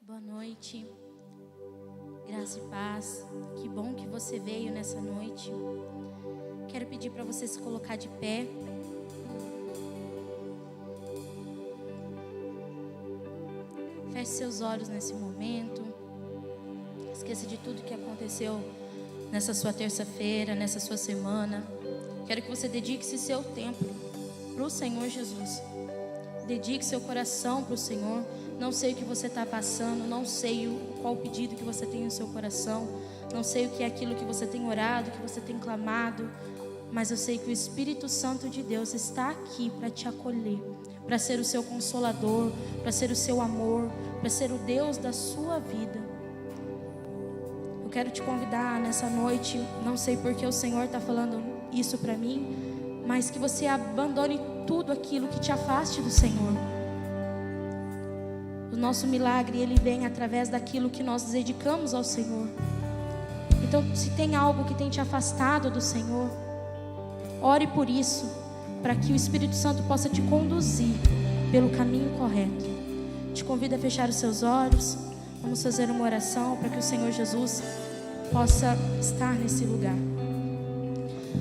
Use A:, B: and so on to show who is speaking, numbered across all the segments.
A: Boa noite, graça e paz. Que bom que você veio nessa noite. Quero pedir para você se colocar de pé. Feche seus olhos nesse momento. Esqueça de tudo que aconteceu nessa sua terça-feira, nessa sua semana. Quero que você dedique esse seu tempo para o Senhor Jesus. Dedique seu coração para o Senhor. Não sei o que você está passando, não sei qual o pedido que você tem no seu coração, não sei o que é aquilo que você tem orado, que você tem clamado, mas eu sei que o Espírito Santo de Deus está aqui para te acolher, para ser o seu consolador, para ser o seu amor, para ser o Deus da sua vida. Eu quero te convidar nessa noite, não sei porque o Senhor está falando isso para mim, mas que você abandone tudo aquilo que te afaste do Senhor. O nosso milagre, ele vem através daquilo que nós dedicamos ao Senhor. Então, se tem algo que tem te afastado do Senhor, ore por isso, para que o Espírito Santo possa te conduzir pelo caminho correto. Te convido a fechar os seus olhos. Vamos fazer uma oração para que o Senhor Jesus possa estar nesse lugar.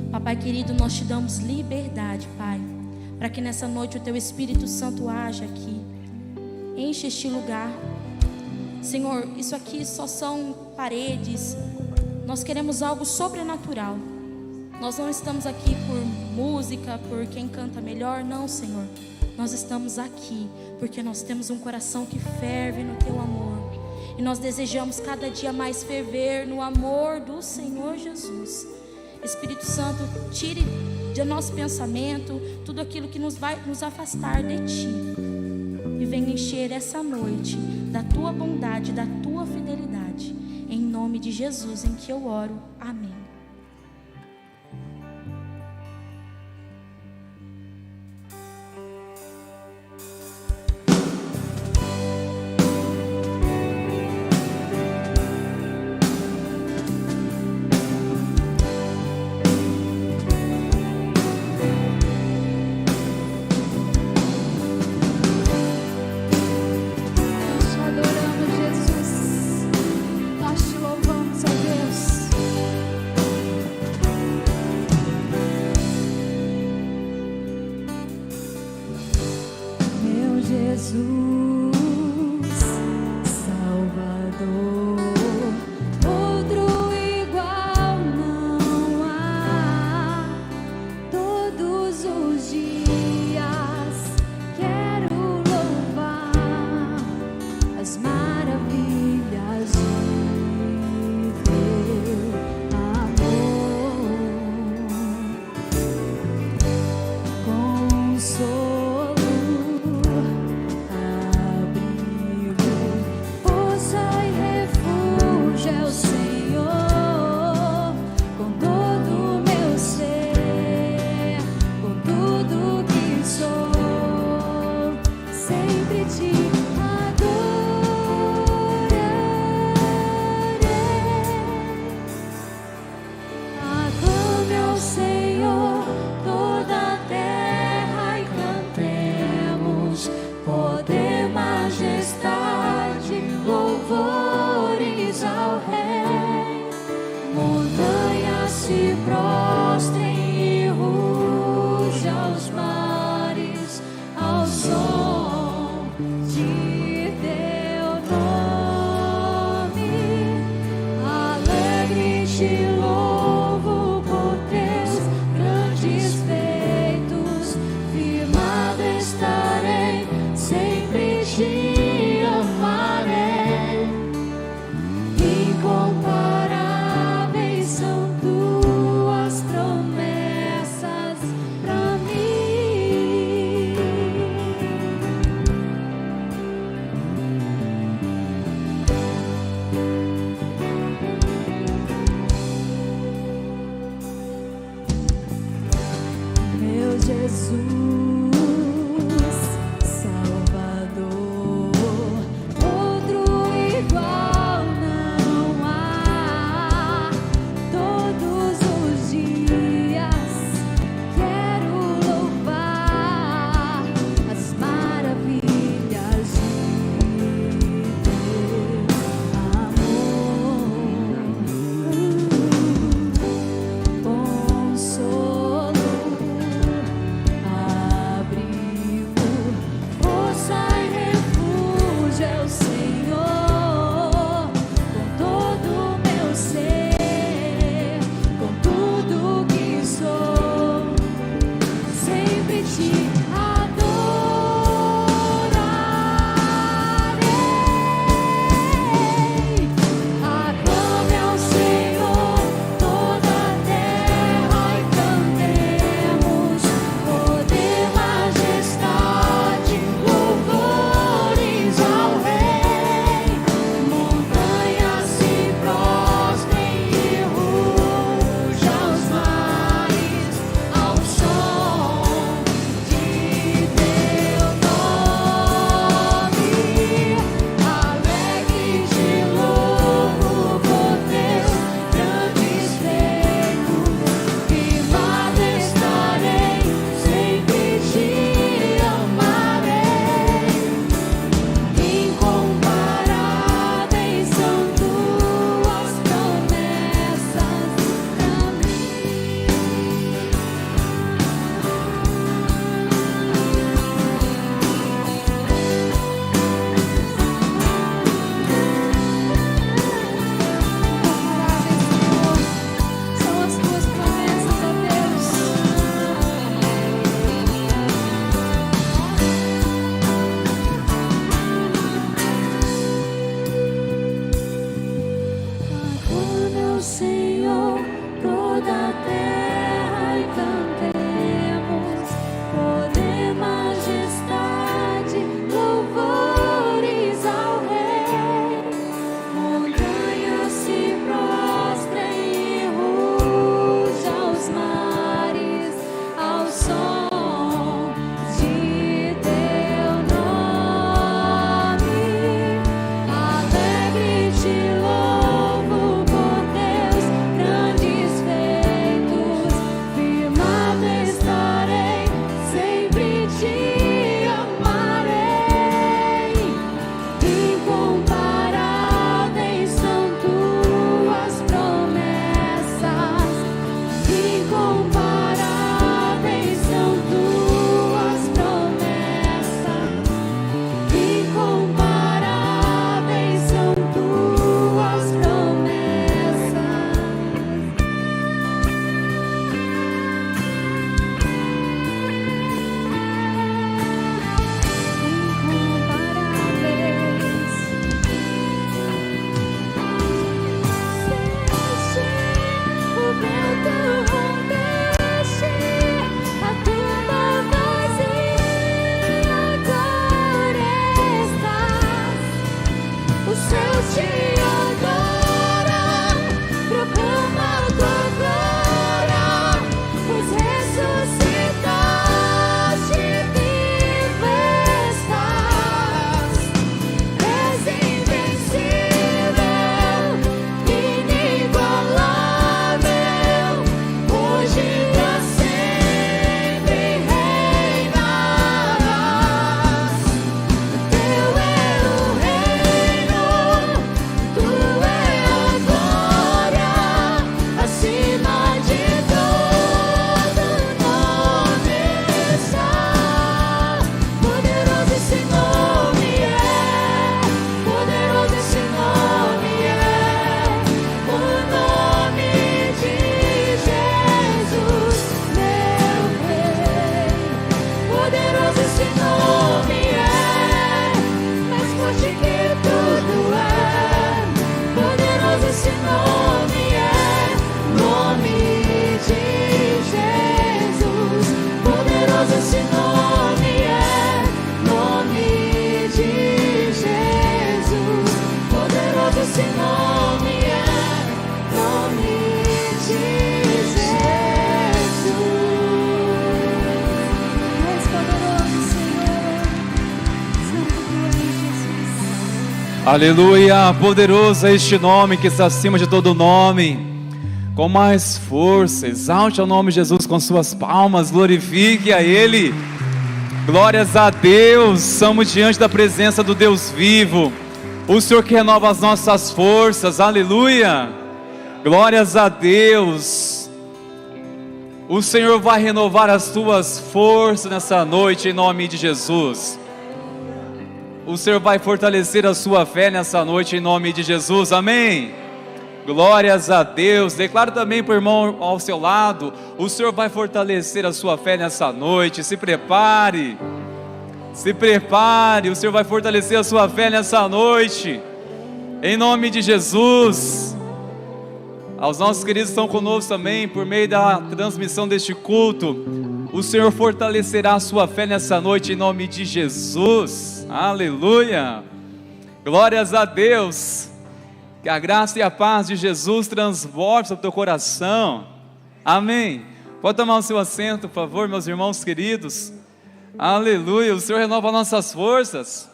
A: Papai querido, nós te damos liberdade, Pai, para que nessa noite o Teu Espírito Santo haja aqui. Enche este lugar. Senhor, isso aqui só são paredes. Nós queremos algo sobrenatural. Nós não estamos aqui por música, por quem canta melhor. Não, Senhor. Nós estamos aqui porque nós temos um coração que ferve no Teu amor. E nós desejamos cada dia mais ferver no amor do Senhor Jesus. Espírito Santo, tire de nosso pensamento tudo aquilo que nos vai nos afastar de Ti. E venha encher essa noite da Tua bondade, da Tua fidelidade. Em nome de Jesus em que eu oro. Amém.
B: Nós te louvamos, ó Deus. Aleluia, poderoso é este nome que está acima de todo nome. Com mais força, exalte o nome de Jesus com suas palmas, glorifique a Ele. Glórias a Deus, estamos diante da presença do Deus vivo, o Senhor que renova as nossas forças, aleluia. Glórias a Deus. O Senhor vai renovar as tuas forças nessa noite, em nome de Jesus. O Senhor vai fortalecer a sua fé nessa noite, em nome de Jesus, amém? Glórias a Deus. Declaro também para o irmão ao seu lado: o Senhor vai fortalecer a sua fé nessa noite. Se prepare, o Senhor vai fortalecer a sua fé nessa noite, em nome de Jesus. Aos nossos queridos que estão conosco também, por meio da transmissão deste culto, o Senhor fortalecerá a sua fé nessa noite, em nome de Jesus, aleluia, glórias a Deus. Que a graça e a paz de Jesus transborde sobre o teu coração, amém. Pode tomar o seu assento, por favor, meus irmãos queridos, aleluia. O Senhor renova nossas forças,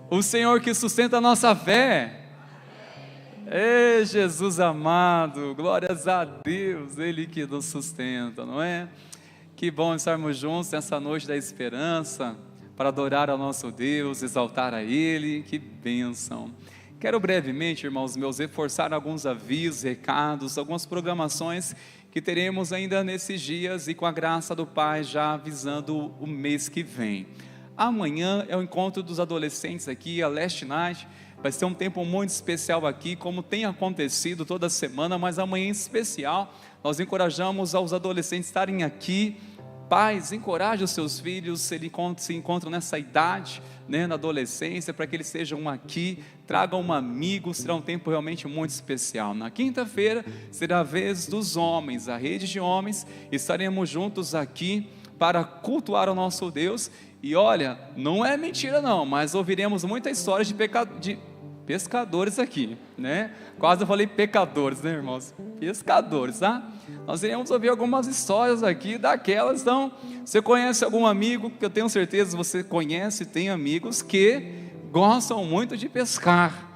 B: o Senhor que sustenta a nossa fé. Ei, Jesus amado, glórias a Deus, Ele que nos sustenta, não é? Que bom estarmos juntos nessa noite da esperança, para adorar ao nosso Deus, exaltar a Ele, que bênção. Quero brevemente, irmãos meus, reforçar alguns avisos, recados, algumas programações que teremos ainda nesses dias e com a graça do Pai já avisando o mês que vem. Amanhã é o encontro dos adolescentes aqui, a Last Night. Vai ser um tempo muito especial aqui, como tem acontecido toda semana, mas amanhã em especial, nós encorajamos aos adolescentes estarem aqui. Pais, encorajem os seus filhos, se eles se encontram nessa idade, né, na adolescência, para que eles sejam aqui, tragam um amigo, será um tempo realmente muito especial. Na quinta-feira, será a vez dos homens, a rede de homens, estaremos juntos aqui, para cultuar o nosso Deus. E olha, não é mentira não, mas ouviremos muitas histórias de pescadores aqui, né? Quase eu falei pecadores, né, irmãos? Pescadores, tá? Nós iremos ouvir algumas histórias aqui daquelas. Então, você conhece algum amigo, que eu tenho certeza você conhece, tem amigos que gostam muito de pescar.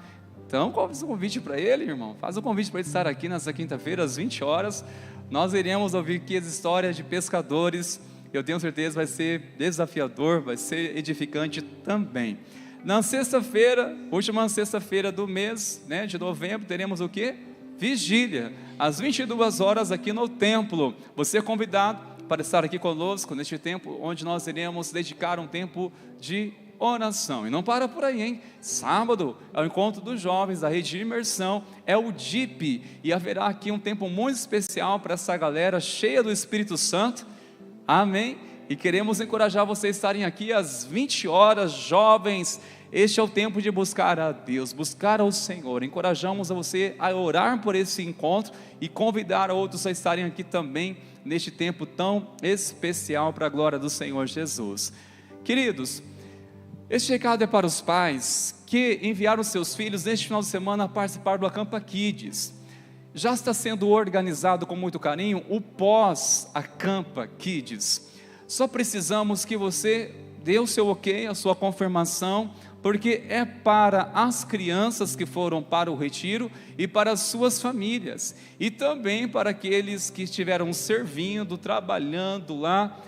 B: Então, faz um convite para ele, irmão. Faz um convite para ele estar aqui nessa quinta-feira, às 20 horas. Nós iremos ouvir aqui as histórias de pescadores. Eu tenho certeza vai ser desafiador, vai ser edificante também. Na sexta-feira, última sexta-feira do mês, né, de novembro, teremos o quê? Vigília, às 22 horas aqui no templo. Você é convidado para estar aqui conosco neste tempo, onde nós iremos dedicar um tempo de oração. E não para por aí, hein? Sábado é o encontro dos jovens da rede de imersão, é o DIP, e haverá aqui um tempo muito especial para essa galera cheia do Espírito Santo, amém? E queremos encorajar vocês a estarem aqui às 20 horas, jovens. Este é o tempo de buscar a Deus, buscar ao Senhor. Encorajamos a você a orar por esse encontro e convidar outros a estarem aqui também neste tempo tão especial para a glória do Senhor Jesus. Queridos, este recado é para os pais que enviaram seus filhos neste final de semana a participar do Acampa Kids. Já está sendo organizado com muito carinho o pós-Acampa Kids. Só precisamos que você dê o seu ok, a sua confirmação, porque é para as crianças que foram para o retiro e para as suas famílias, e também para aqueles que estiveram servindo, trabalhando lá.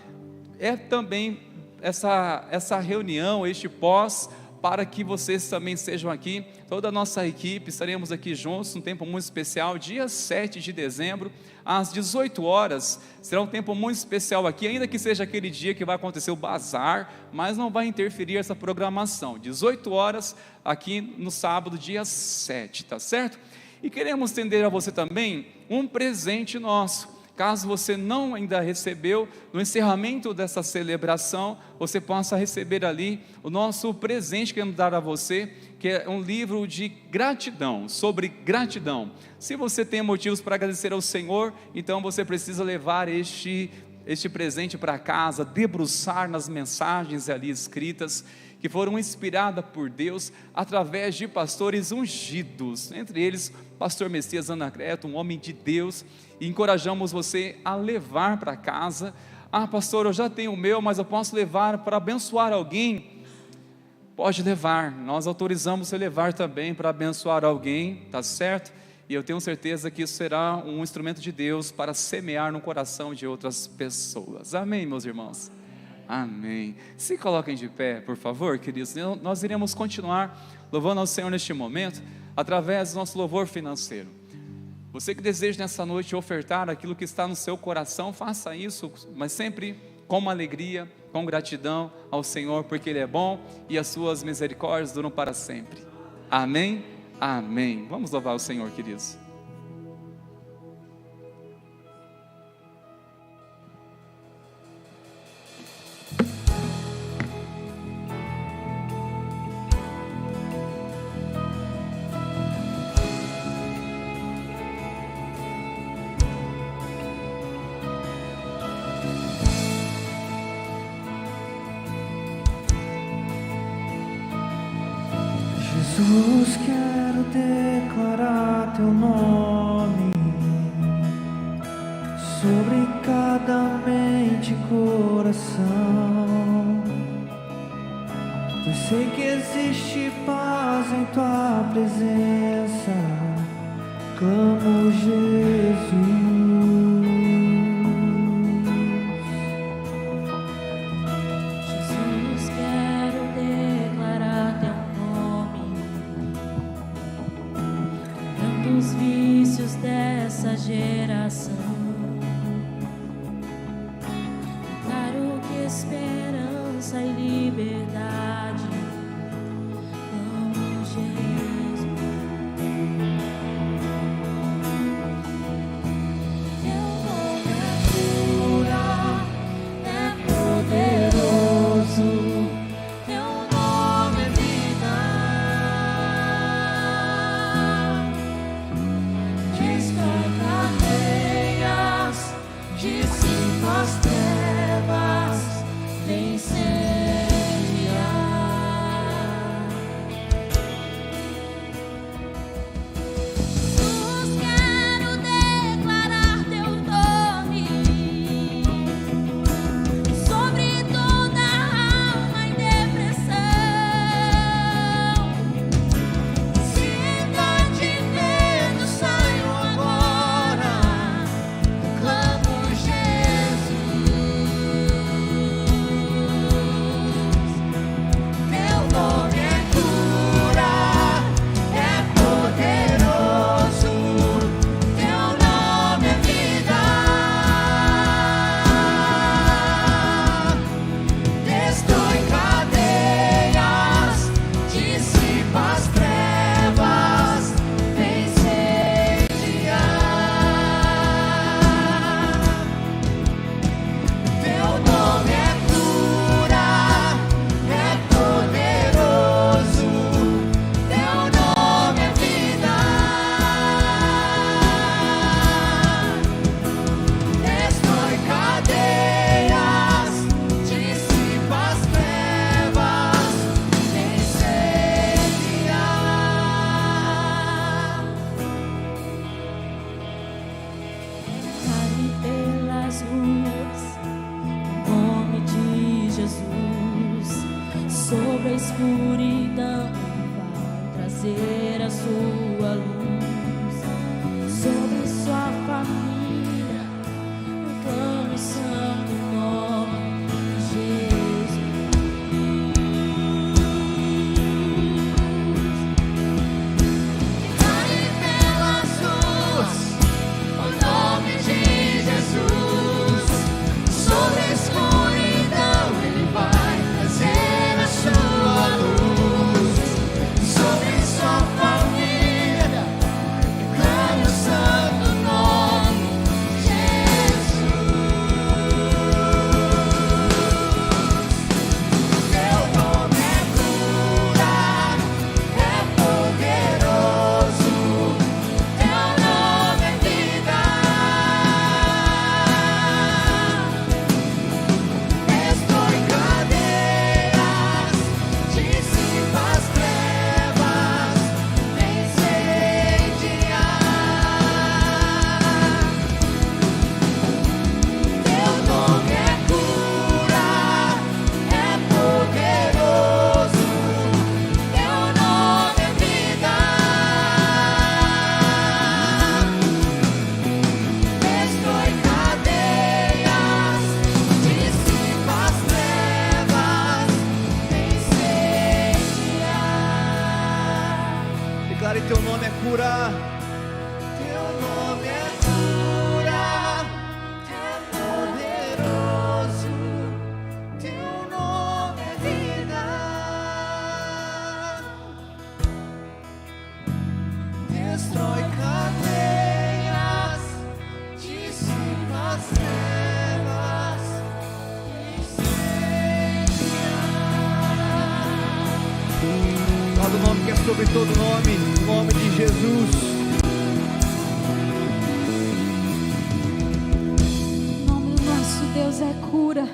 B: É também essa reunião, este pós, para que vocês também sejam aqui, toda a nossa equipe, estaremos aqui juntos, um tempo muito especial, dia 7 de dezembro, às 18 horas, será um tempo muito especial aqui, ainda que seja aquele dia que vai acontecer o bazar, mas não vai interferir essa programação, 18 horas, aqui no sábado, dia 7, tá certo? E queremos estender a você também um presente nosso. Caso você não ainda recebeu, no encerramento dessa celebração, você possa receber ali o nosso presente que queremos dar a você, que é um livro de gratidão, sobre gratidão. Se você tem motivos para agradecer ao Senhor, então você precisa levar este presente para casa, debruçar nas mensagens ali escritas, que foram inspiradas por Deus, através de pastores ungidos, entre eles, pastor Messias Anacleto, um homem de Deus, e encorajamos você a levar para casa. Ah, pastor, eu já tenho o meu, mas eu posso levar para abençoar alguém. pode levar. Nós autorizamos você levar também para abençoar alguém, tá certo? E eu tenho certeza que isso será um instrumento de Deus para semear no coração de outras pessoas. Amém, meus irmãos? Amém. Se coloquem de pé, por favor, queridos. Nós iremos continuar louvando ao Senhor neste momento, através do nosso louvor financeiro. Você que deseja nessa noite ofertar aquilo que está no seu coração, faça isso, mas sempre com uma alegria, com gratidão ao Senhor, porque Ele é bom e as suas misericórdias duram para sempre. Amém? Amém. Vamos louvar o Senhor, queridos.
C: Jesus, quero declarar teu nome sobre cada mente e coração, pois sei que existe paz em tua presença. Clamo Jesus.
A: Jesus, quero declarar teu os vícios dessa geração. Claro que esperança e liberdade. Amo Jesus. Teu nome é cura, é poderoso. Teu nome é vida. Desperta, Rei, a
C: Declare: teu nome é cura. Teu nome é cura. Teu poderoso. Teu nome é vida. Destrói cadeias, dissipa as trevas, fala o nome que é sobre todo nome, o nome de Jesus.
D: O nome do nosso Deus é cura,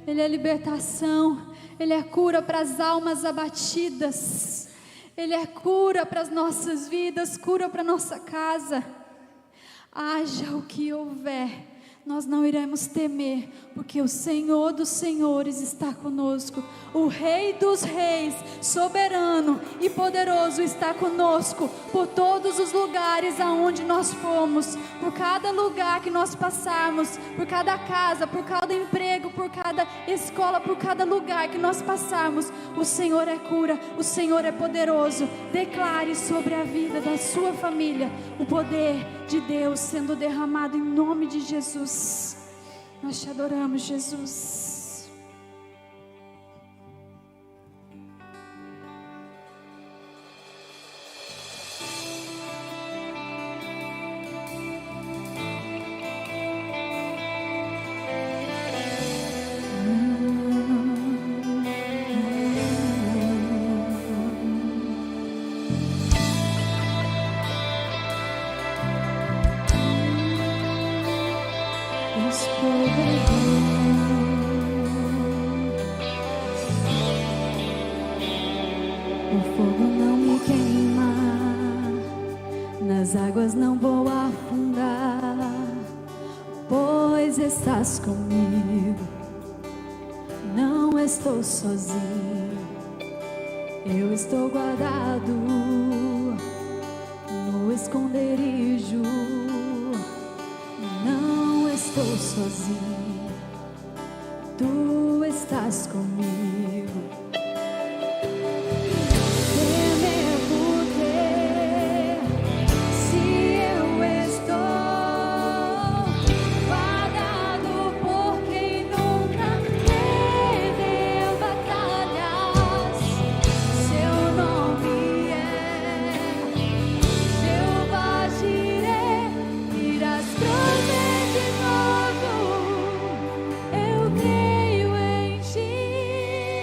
D: Ele é libertação, Ele é cura para as almas abatidas, Ele é cura para as nossas vidas, cura para a nossa casa. Haja o que houver, nós não iremos temer, porque o Senhor dos Senhores está conosco. O Rei dos Reis, soberano e poderoso, está conosco por todos os lugares aonde nós formos, por cada lugar que nós passarmos, por cada casa, por cada emprego, por cada escola, por cada lugar que nós passarmos. O Senhor é cura, o Senhor é poderoso. Declare sobre a vida da sua família o poder de Deus sendo derramado em nome de Jesus. Nós te adoramos, Jesus.
E: O fogo não me queima, nas águas não vou afundar, pois estás comigo, não estou sozinho, eu estou guardado no esconderijo, não estou sozinho, tu estás comigo.
D: Eu creio em ti.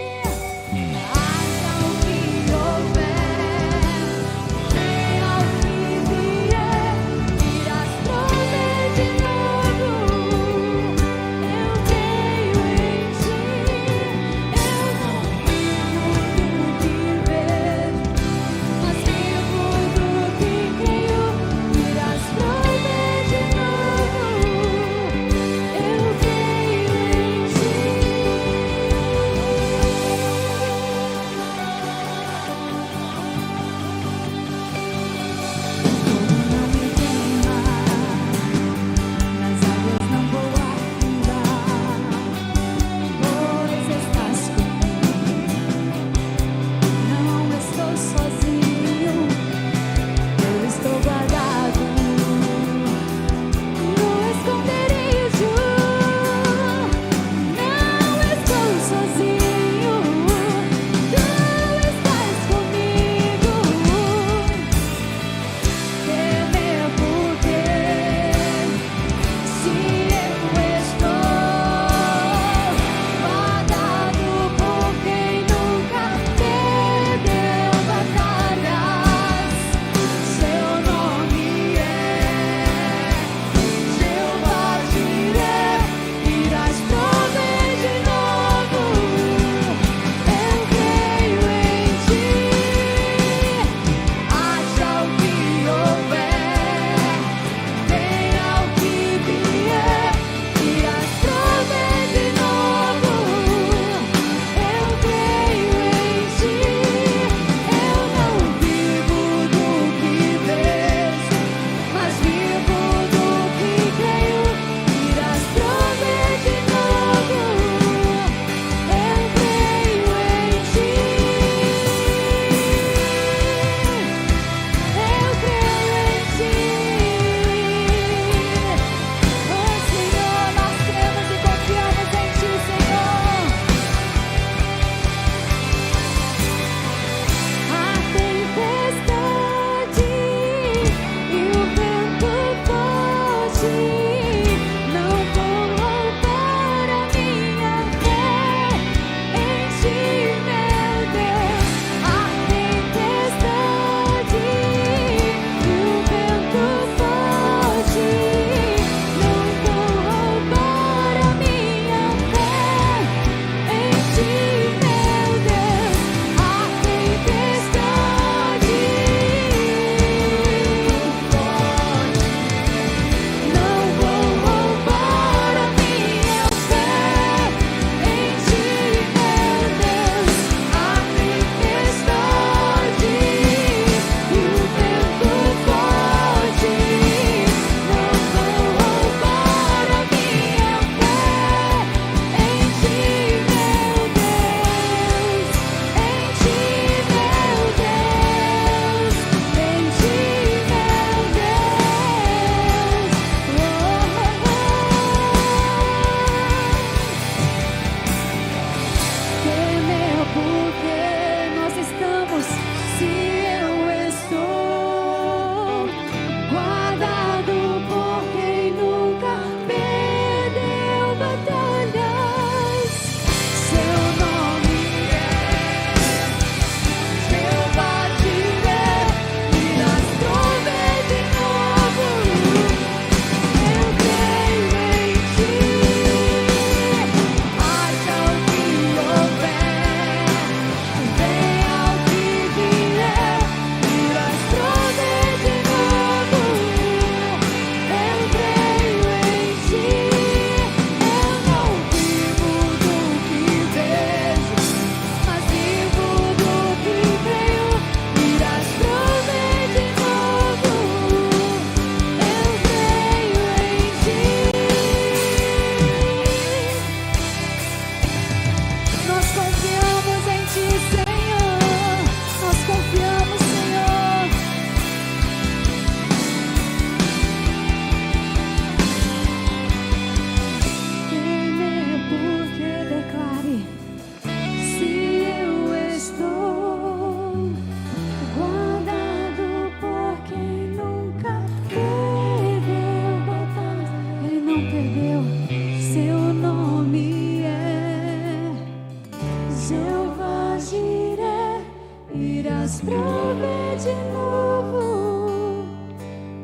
E: prover de novo.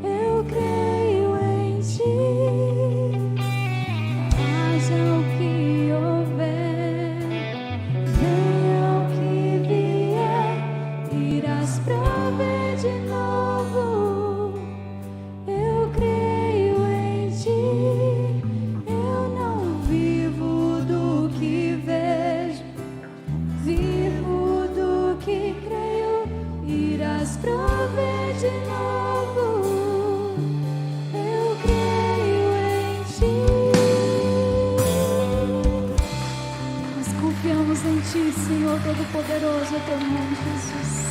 E: Eu creio em ti. Haja o que houver, venha o que vier, irás prover de novo. Eu creio em ti. Eu não vivo do que vejo, vivo do que creio. Irás prover de novo. Eu creio em ti. Nós confiamos em ti, Senhor Todo-Poderoso, é teu nome, Jesus.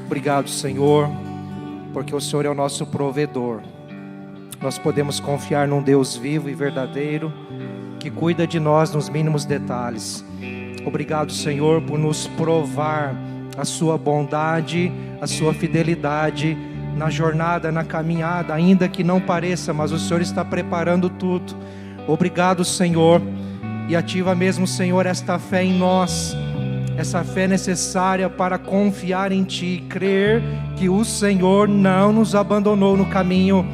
F: Obrigado, Senhor, porque o Senhor é o nosso provedor. Nós podemos confiar num Deus vivo e verdadeiro, que cuida de nós nos mínimos detalhes. Obrigado, Senhor, por nos provar a sua bondade, a sua fidelidade na jornada, na caminhada, ainda que não pareça, mas o Senhor está preparando tudo. Obrigado, Senhor, e ativa mesmo, Senhor, esta fé em nós, essa fé necessária para confiar em Ti, crer que o Senhor não nos abandonou no caminho,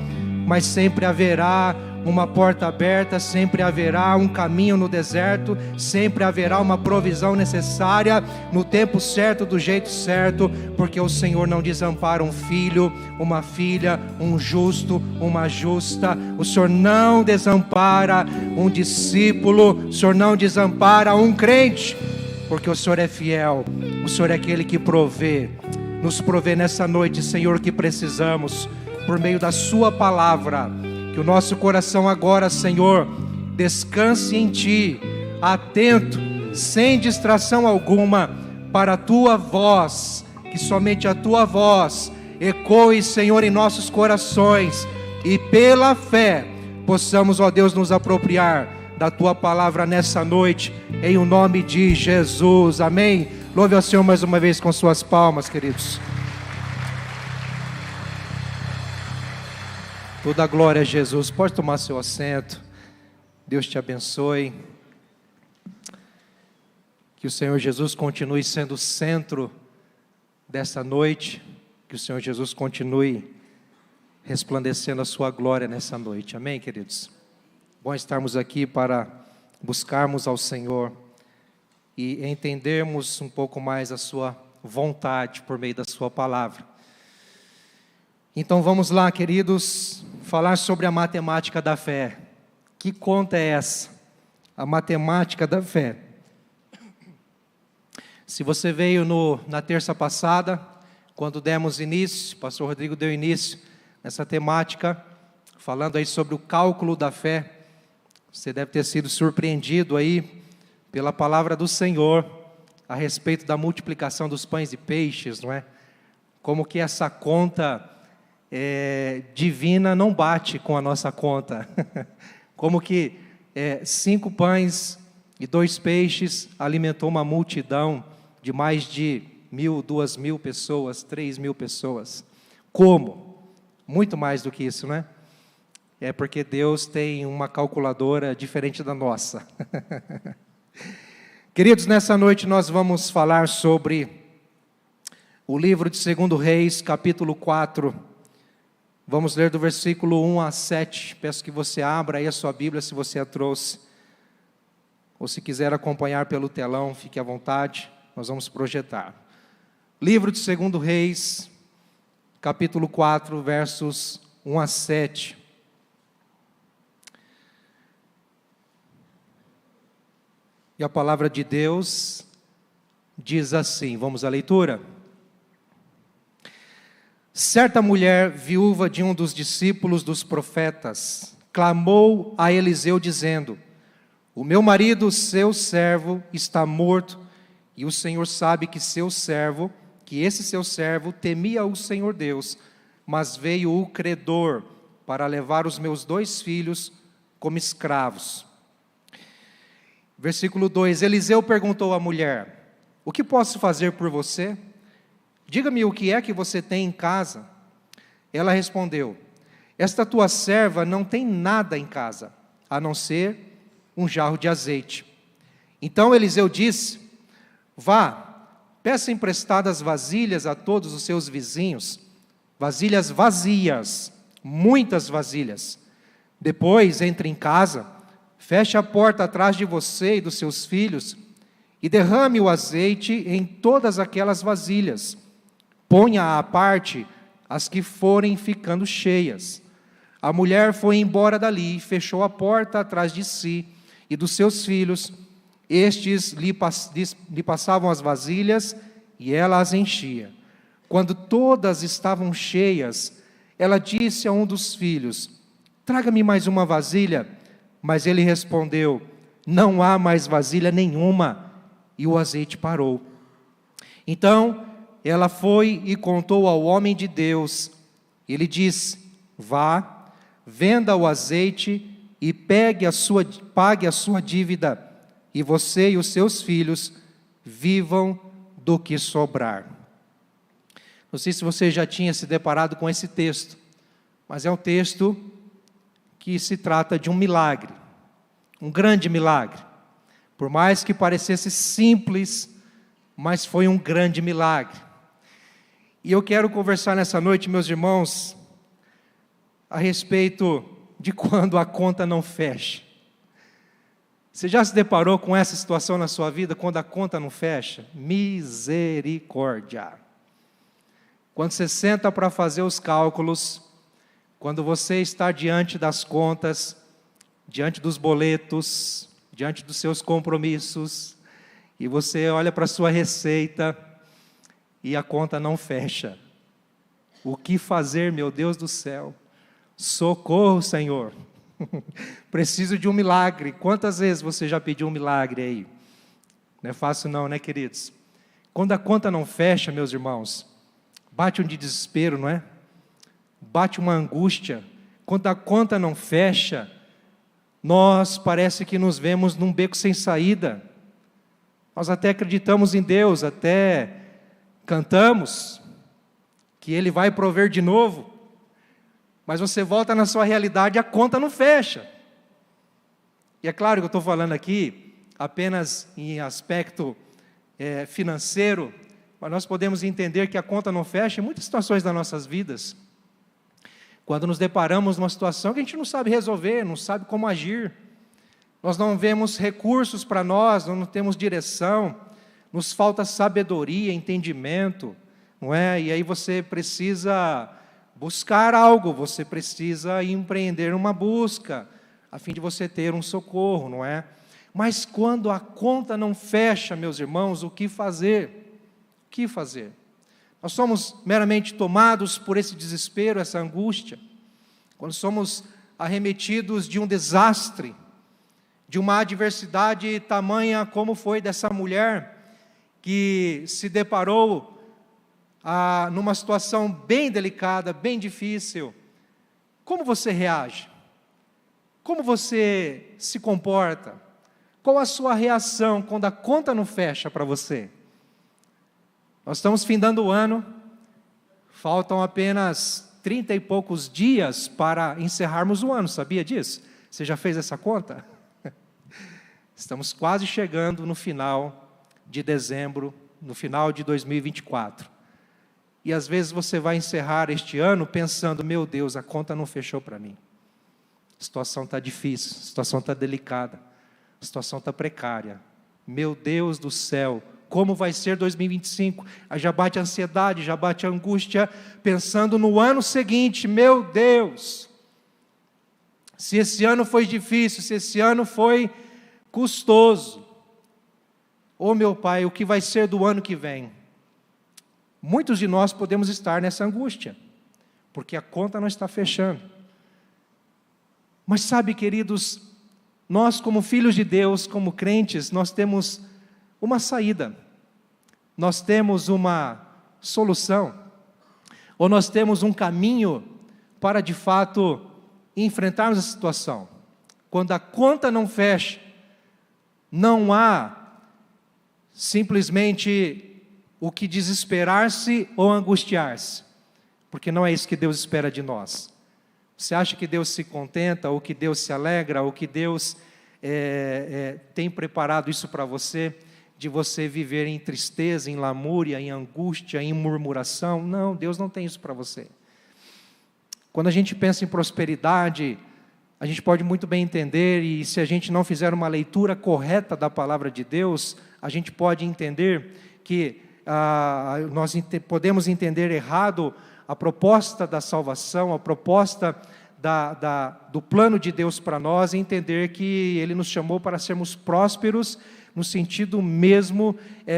F: mas sempre haverá uma porta aberta, sempre haverá um caminho no deserto, sempre haverá uma provisão necessária, no tempo certo, do jeito certo, porque o Senhor não desampara um filho, uma filha, um justo, uma justa. O Senhor não desampara um discípulo, o Senhor não desampara um crente, porque o Senhor é fiel, o Senhor é aquele que provê. Nos provê nessa noite, Senhor, o que precisamos, por meio da sua palavra. Que o nosso coração agora, Senhor, descanse em Ti, atento, sem distração alguma, para a Tua voz, que somente a Tua voz ecoe, Senhor, em nossos corações, e pela fé possamos, ó Deus, nos apropriar da Tua palavra nessa noite, em o nome de Jesus, amém? Louve ao Senhor mais uma vez com suas palmas, queridos. Toda a glória a Jesus. Pode tomar seu assento. Deus te abençoe. Que o Senhor Jesus continue sendo o centro dessa noite. Que o Senhor Jesus continue resplandecendo a sua glória nessa noite. Amém, queridos? Bom estarmos aqui para buscarmos ao Senhor e entendermos um pouco mais a sua vontade por meio da sua palavra. Então vamos lá, queridos, falar sobre a matemática da fé. Que conta é essa? A matemática da fé. Se você veio na terça passada, quando demos início, o pastor Rodrigo deu início nessa temática, falando aí sobre o cálculo da fé, você deve ter sido surpreendido aí pela palavra do Senhor a respeito da multiplicação dos pães e peixes, não é? Como que essa conta divina não bate com a nossa conta. Como que 5 pães e 2 peixes alimentou uma multidão de mais de 1.000, 2.000 pessoas, 3.000 pessoas. Como? Muito mais do que isso, né? É porque Deus tem uma calculadora diferente da nossa. Queridos, nessa noite nós vamos falar sobre o livro de 2 Reis, capítulo 4. Vamos ler do versículo 1 a 7. Peço que você abra aí a sua Bíblia, se você a trouxe. Ou se quiser acompanhar pelo telão, fique à vontade. Nós vamos projetar. Livro de 2 Reis, capítulo 4, versos 1 a 7. E a palavra de Deus diz assim, vamos à leitura? Certa mulher, viúva de um dos discípulos dos profetas, clamou a Eliseu dizendo: o meu marido, seu servo, está morto, e o Senhor sabe que esse seu servo temia o Senhor Deus, mas veio o credor para levar os meus 2 filhos como escravos. Versículo 2, Eliseu perguntou à mulher: o que posso fazer por você? Diga-me o que é que você tem em casa. Ela respondeu: esta tua serva não tem nada em casa, a não ser um jarro de azeite. Então Eliseu disse: Vá, peça emprestadas vasilhas a todos os seus vizinhos, vasilhas vazias, muitas vasilhas. Depois entre em casa, feche a porta atrás de você e dos seus filhos e derrame o azeite em todas aquelas vasilhas. Ponha à parte as que forem ficando cheias. A mulher foi embora dali e fechou a porta atrás de si e dos seus filhos. Estes lhe passavam as vasilhas e ela as enchia. Quando todas estavam cheias, ela disse a um dos filhos: traga-me mais uma vasilha. Mas ele respondeu: não há mais vasilha nenhuma. E o azeite parou. Então ela foi e contou ao homem de Deus. Ele disse: vá, venda o azeite e pague a sua dívida, e você e os seus filhos vivam do que sobrar. Não sei se você já tinha se deparado com esse texto, mas é um texto que se trata de um milagre, um grande milagre. Por mais que parecesse simples, mas foi um grande milagre. E eu quero conversar nessa noite, meus irmãos, a respeito de quando a conta não fecha. Você já se deparou com essa situação na sua vida, quando a conta não fecha? Misericórdia! Quando você senta para fazer os cálculos, quando você está diante das contas, diante dos boletos, diante dos seus compromissos, e você olha para a sua receita e a conta não fecha. O que fazer, meu Deus do céu? Socorro, Senhor! Preciso de um milagre. Quantas vezes você já pediu um milagre aí? Não é fácil não, né, queridos? Quando a conta não fecha, meus irmãos, bate um desespero, não é? Bate uma angústia. Quando a conta não fecha, nós parece que nos vemos num beco sem saída. Nós até acreditamos em Deus, até cantamos que Ele vai prover de novo, mas você volta na sua realidade e a conta não fecha. E é claro que eu estou falando aqui apenas em aspecto financeiro, mas nós podemos entender que a conta não fecha em muitas situações das nossas vidas. Quando nos deparamos numa situação que a gente não sabe resolver, não sabe como agir, nós não vemos recursos para nós, não temos direção, nos falta sabedoria, entendimento, não é? E aí você precisa buscar algo, você precisa empreender uma busca, a fim de você ter um socorro, não é? Mas quando a conta não fecha, meus irmãos, o que fazer? O que fazer? Nós somos meramente tomados por esse desespero, essa angústia, quando somos arremetidos de um desastre, de uma adversidade tamanha como foi dessa mulher, que se deparou numa situação bem delicada, bem difícil. Como você reage? Como você se comporta? Qual a sua reação quando a conta não fecha para você? Nós estamos findando o ano, faltam apenas 30 e poucos dias para encerrarmos o ano, sabia disso? Você já fez essa conta? Estamos quase chegando no final de dezembro, no final de 2024. E às vezes você vai encerrar este ano pensando: meu Deus, a conta não fechou para mim. A situação está difícil, a situação está delicada, a situação está precária. Meu Deus do céu, como vai ser 2025? Aí já bate a ansiedade, já bate a angústia, pensando no ano seguinte. Meu Deus, se esse ano foi difícil, se esse ano foi custoso, ô meu Pai, o que vai ser do ano que vem? Muitos de nós podemos estar nessa angústia, porque a conta não está fechando. Mas sabe, queridos, nós como filhos de Deus, como crentes, nós temos uma saída, nós temos uma solução, ou nós temos um caminho para de fato enfrentarmos a situação. Quando a conta não fecha, não há simplesmente o que desesperar-se ou angustiar-se, porque não é isso que Deus espera de nós. Você acha que Deus se contenta, ou que Deus se alegra, ou que Deus tem preparado isso para você? de você viver em tristeza, em lamúria, em angústia, em murmuração. Não, Deus não tem isso para você. Quando a gente pensa em prosperidade, a gente pode muito bem entender, e se a gente não fizer uma leitura correta da palavra de Deus, a gente pode entender que nós podemos entender errado a proposta da salvação, a proposta do plano de Deus para nós, e entender que Ele nos chamou para sermos prósperos, no sentido mesmo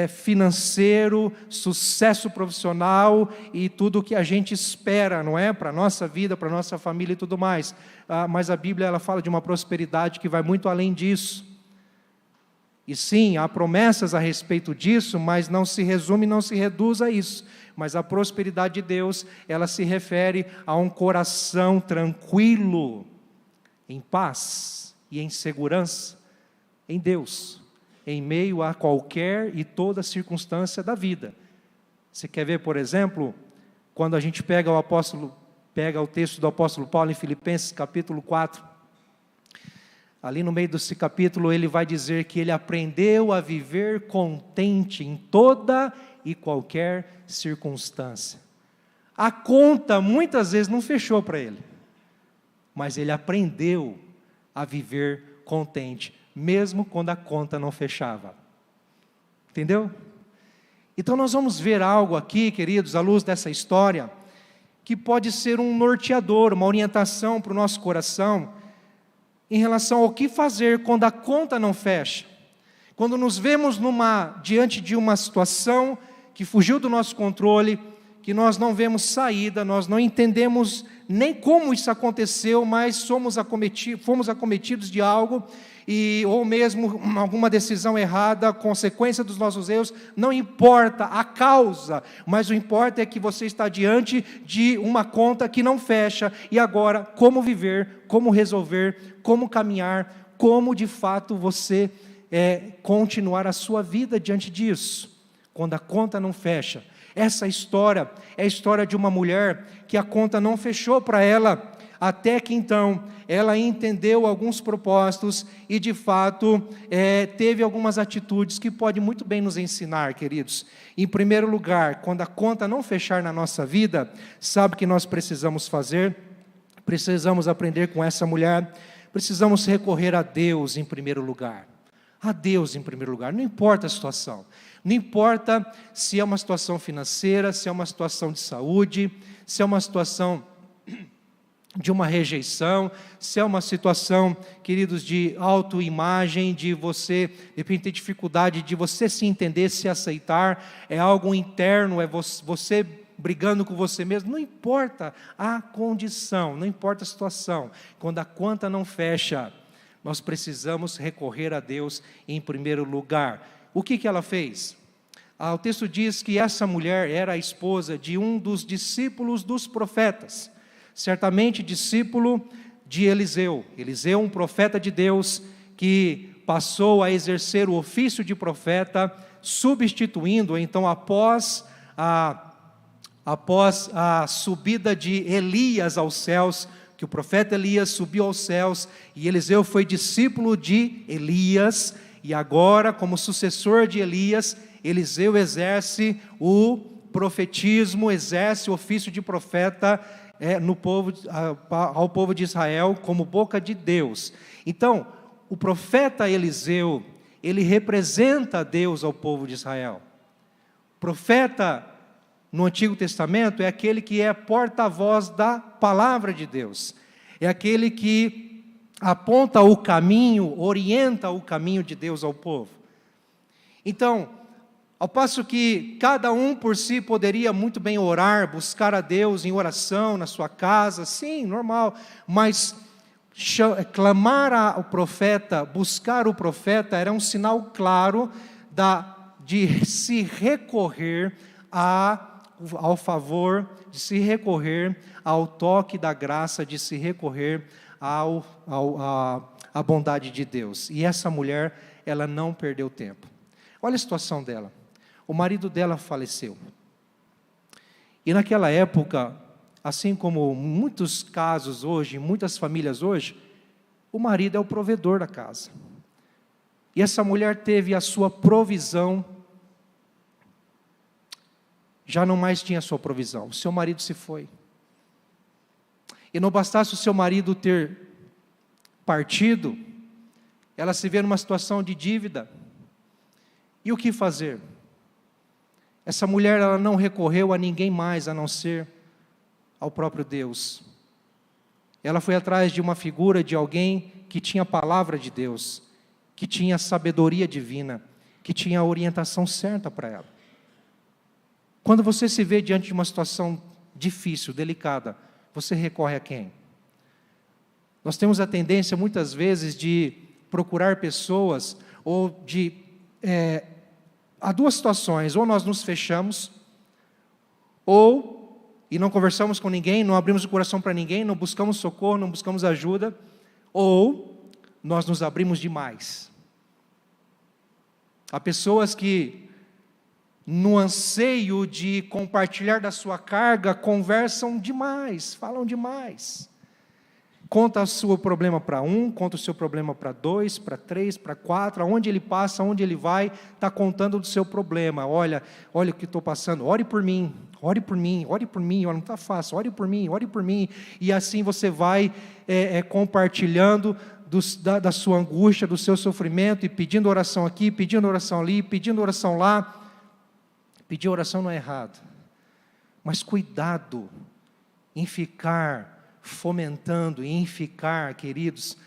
F: financeiro, sucesso profissional e tudo o que a gente espera, não é? Para a nossa vida, para a nossa família e tudo mais. Mas a Bíblia ela fala de uma prosperidade que vai muito além disso. E sim, há promessas a respeito disso, mas não se resume, não se reduz a isso. Mas a prosperidade de Deus, ela se refere a um coração tranquilo, em paz e em segurança, em Deus, em meio a qualquer e toda circunstância da vida. Você quer ver, por exemplo, quando a gente pega o texto do apóstolo Paulo em Filipenses capítulo 4, ali no meio desse capítulo ele vai dizer que ele aprendeu a viver contente em toda e qualquer circunstância. A conta muitas vezes não fechou para ele, mas ele aprendeu a viver contente, mesmo quando a conta não fechava. Entendeu? Então nós vamos ver algo aqui, queridos, à luz dessa história, que pode ser um norteador, uma orientação para o nosso coração, em relação ao que fazer quando a conta não fecha. Quando nos vemos diante de uma situação que fugiu do nosso controle, que nós não vemos saída, nós não entendemos nem como isso aconteceu, mas fomos acometidos de algo, ou mesmo alguma decisão errada, consequência dos nossos erros. Não importa a causa, mas o importa é que você está diante de uma conta que não fecha, e agora como viver, como resolver, como caminhar, como de fato você continuar a sua vida diante disso, quando a conta não fecha. Essa história é a história de uma mulher que a conta não fechou para ela, até que então ela entendeu alguns propósitos e de fato teve algumas atitudes que pode muito bem nos ensinar, queridos. Em primeiro lugar, quando a conta não fechar na nossa vida, sabe o que nós precisamos fazer? Precisamos aprender com essa mulher, precisamos recorrer a Deus em primeiro lugar. A Deus em primeiro lugar, não importa a situação. Não importa se é uma situação financeira, se é uma situação de saúde, se é uma situação de uma rejeição, se é uma situação, queridos, de autoimagem, de você, de repente, ter dificuldade de você se entender, se aceitar, é algo interno, é você brigando com você mesmo. Não importa a condição, não importa a situação, quando a conta não fecha, nós precisamos recorrer a Deus em primeiro lugar. O que ela fez? O texto diz que essa mulher era a esposa de um dos discípulos dos profetas, certamente discípulo de Eliseu. Eliseu, um profeta de Deus, que passou a exercer o ofício de profeta, substituindo, então, após a subida de Elias aos céus, que o profeta Elias subiu aos céus, e Eliseu foi discípulo de Elias, e agora, como sucessor de Elias, Eliseu exerce o profetismo, exerce o ofício de profeta ao povo de Israel, como boca de Deus. Então, o profeta Eliseu, ele representa Deus ao povo de Israel. O profeta no Antigo Testamento é aquele que é porta-voz da palavra de Deus, é aquele que aponta o caminho, orienta o caminho de Deus ao povo. Então, ao passo que cada um por si poderia muito bem orar, buscar a Deus em oração na sua casa, sim, normal, mas clamar ao profeta, buscar o profeta, era um sinal claro de se recorrer ao favor, de se recorrer ao toque da graça, de se recorrer à bondade de Deus. E essa mulher, ela não perdeu tempo. Olha a situação dela. O marido dela faleceu. E naquela época, assim como muitos casos hoje, muitas famílias hoje, o marido é o provedor da casa. E essa mulher teve a sua provisão, já não mais tinha a sua provisão, o seu marido se foi. E não bastasse o seu marido ter partido, ela se vê numa situação de dívida. E o que fazer? Essa mulher, ela não recorreu a ninguém mais a não ser ao próprio Deus. Ela foi atrás de uma figura de alguém que tinha a palavra de Deus, que tinha a sabedoria divina, que tinha a orientação certa para ela. Quando você se vê diante de uma situação difícil, delicada, você recorre a quem? Nós temos a tendência muitas vezes de procurar pessoas, ou de... há duas situações: ou nós nos fechamos, e não conversamos com ninguém, não abrimos o coração para ninguém, não buscamos socorro, não buscamos ajuda, ou nós nos abrimos demais. Há pessoas que, no anseio de compartilhar da sua carga, conversam demais, falam demais. Conta o seu problema para um, conta o seu problema para dois, para três, para quatro, aonde ele passa, aonde ele vai, está contando do seu problema. Olha o que estou passando, ore por mim, ore por mim, ore por mim, olha, não está fácil, ore por mim, ore por mim. E assim você vai compartilhando da sua angústia, do seu sofrimento, e pedindo oração aqui, pedindo oração ali, pedindo oração lá. Pedir oração não é errado, mas cuidado em ficar fomentando, em ficar, queridos,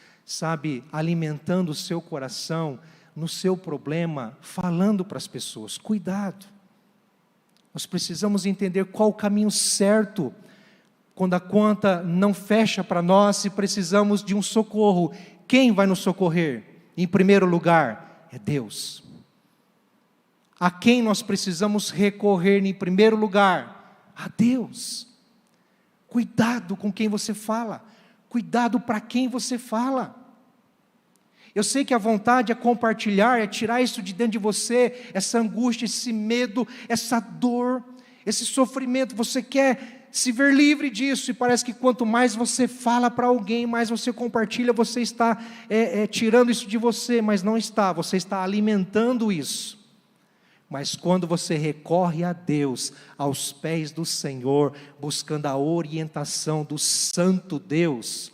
F: alimentando o seu coração no seu problema, falando para as pessoas. Cuidado. Nós precisamos entender qual o caminho certo quando a conta não fecha para nós e precisamos de um socorro. Quem vai nos socorrer? Em primeiro lugar, é Deus. A quem nós precisamos recorrer em primeiro lugar? A Deus. Cuidado com quem você fala, cuidado para quem você fala. Eu sei que a vontade é compartilhar, é tirar isso de dentro de você, essa angústia, esse medo, essa dor, esse sofrimento. Você quer se ver livre disso, e parece que quanto mais você fala para alguém, mais você compartilha, você está tirando isso de você, mas não está, você está alimentando isso. Mas quando você recorre a Deus, aos pés do Senhor, buscando a orientação do Santo Deus,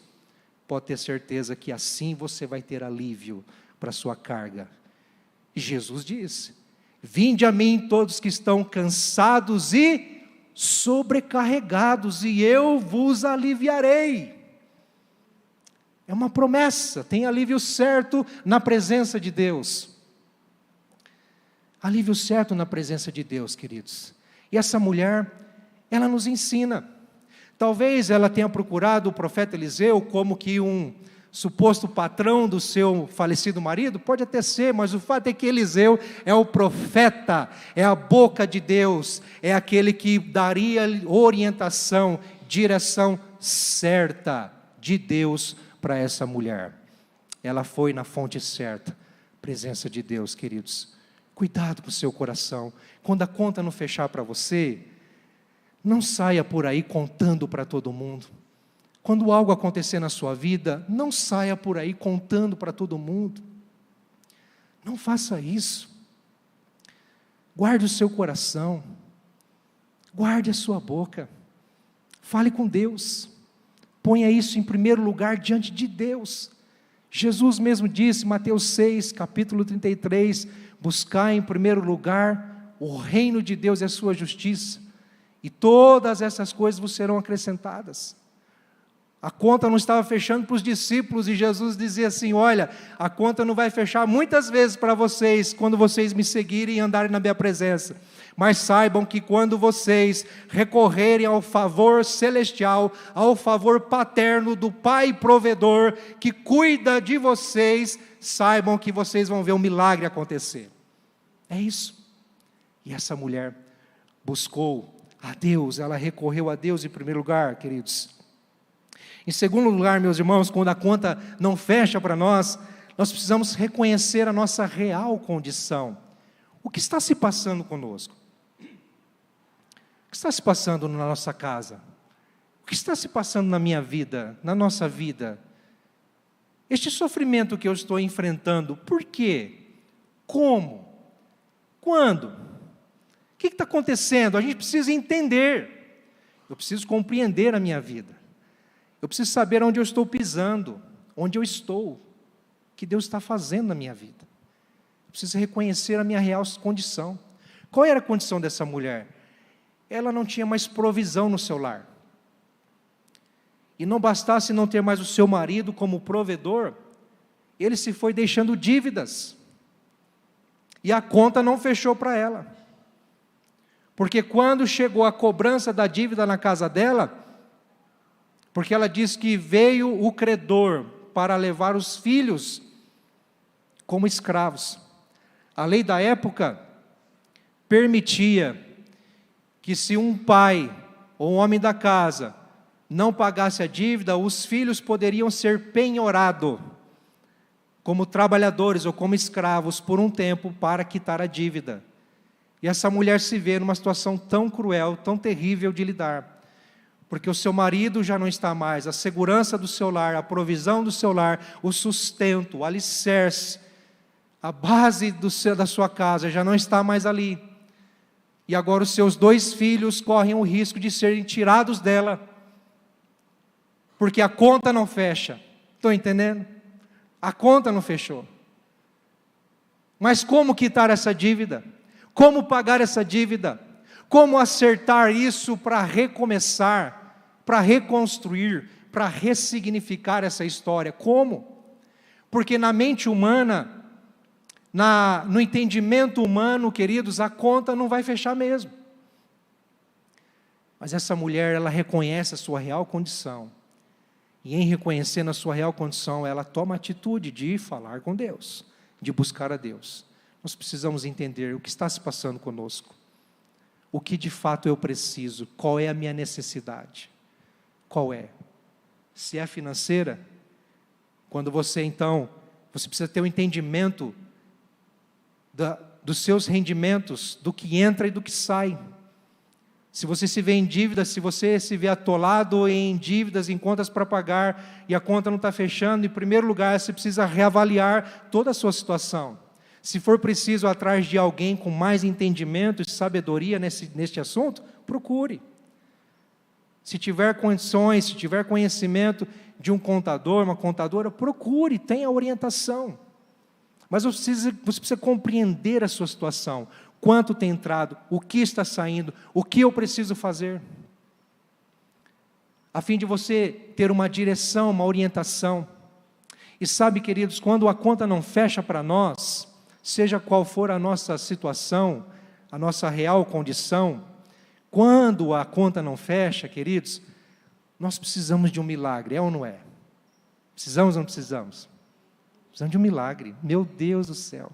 F: pode ter certeza que assim você vai ter alívio para a sua carga. E Jesus disse: vinde a mim todos que estão cansados e sobrecarregados, e eu vos aliviarei. É uma promessa, tem alívio certo na presença de Deus. Alívio certo na presença de Deus, queridos. E essa mulher, ela nos ensina. Talvez ela tenha procurado o profeta Eliseu como que um suposto patrão do seu falecido marido, pode até ser, mas o fato é que Eliseu é o profeta, é a boca de Deus, é aquele que daria orientação, direção certa de Deus para essa mulher. Ela foi na fonte certa, presença de Deus, queridos. Cuidado com o seu coração. Quando a conta não fechar para você, não saia por aí contando para todo mundo. Quando algo acontecer na sua vida, não saia por aí contando para todo mundo. Não faça isso. Guarde o seu coração. Guarde a sua boca. Fale com Deus. Ponha isso em primeiro lugar diante de Deus. Jesus mesmo disse, Mateus 6, capítulo 33, buscar em primeiro lugar o reino de Deus e a sua justiça, e todas essas coisas vos serão acrescentadas. A conta não estava fechando para os discípulos, e Jesus dizia assim: olha, a conta não vai fechar muitas vezes para vocês, quando vocês me seguirem e andarem na minha presença, mas saibam que quando vocês recorrerem ao favor celestial, ao favor paterno do Pai provedor, que cuida de vocês, saibam que vocês vão ver um milagre acontecer. É isso. E essa mulher buscou a Deus, ela recorreu a Deus em primeiro lugar, queridos. Em segundo lugar, meus irmãos, quando a conta não fecha para nós precisamos reconhecer a nossa real condição. O que está se passando conosco? O que está se passando na nossa casa? O que está se passando na minha vida, na nossa vida? Este sofrimento que eu estou enfrentando, por quê? Como? Quando? O que está acontecendo? A gente precisa entender. Eu preciso compreender a minha vida. Eu preciso saber onde eu estou pisando, onde eu estou, o que Deus está fazendo na minha vida. Eu preciso reconhecer a minha real condição. Qual era a condição dessa mulher? Ela não tinha mais provisão no seu lar. E não bastasse não ter mais o seu marido como provedor, ele se foi deixando dívidas. E a conta não fechou para ela. Porque quando chegou a cobrança da dívida na casa dela, porque ela diz que veio o credor para levar os filhos como escravos. A lei da época permitia que se um pai ou um homem da casa não pagasse a dívida, os filhos poderiam ser penhorados como trabalhadores ou como escravos por um tempo para quitar a dívida. E essa mulher se vê numa situação tão cruel, tão terrível de lidar, porque o seu marido já não está mais, a segurança do seu lar, a provisão do seu lar, o sustento, o alicerce, a base da sua casa já não está mais ali. E agora os seus 2 filhos correm o risco de serem tirados dela, porque a conta não fecha. Estão entendendo? A conta não fechou. Mas como quitar essa dívida? Como pagar essa dívida? Como acertar isso para recomeçar, para reconstruir, para ressignificar essa história? Como? Porque na mente humana, no entendimento humano, queridos, a conta não vai fechar mesmo. Mas essa mulher, ela reconhece a sua real condição. E em reconhecendo a sua real condição, ela toma a atitude de falar com Deus, de buscar a Deus. Nós precisamos entender o que está se passando conosco. O que de fato eu preciso, qual é a minha necessidade. Qual é? Se é financeira, quando você precisa ter um entendimento dos seus rendimentos, do que entra e do que sai. Se você se vê em dívida, se você se vê atolado em dívidas, em contas para pagar, e a conta não está fechando, em primeiro lugar, você precisa reavaliar toda a sua situação. Se for preciso atrás de alguém com mais entendimento e sabedoria neste assunto, procure. Se tiver condições, se tiver conhecimento de um contador, uma contadora, procure, tenha orientação. Mas você precisa compreender a sua situação. Quanto tem entrado, o que está saindo, o que eu preciso fazer. A fim de você ter uma direção, uma orientação. E sabe, queridos, quando a conta não fecha para nós, seja qual for a nossa situação, a nossa real condição, quando a conta não fecha, queridos, nós precisamos de um milagre, é ou não é? Precisamos ou não precisamos? Precisamos de um milagre. Meu Deus do céu,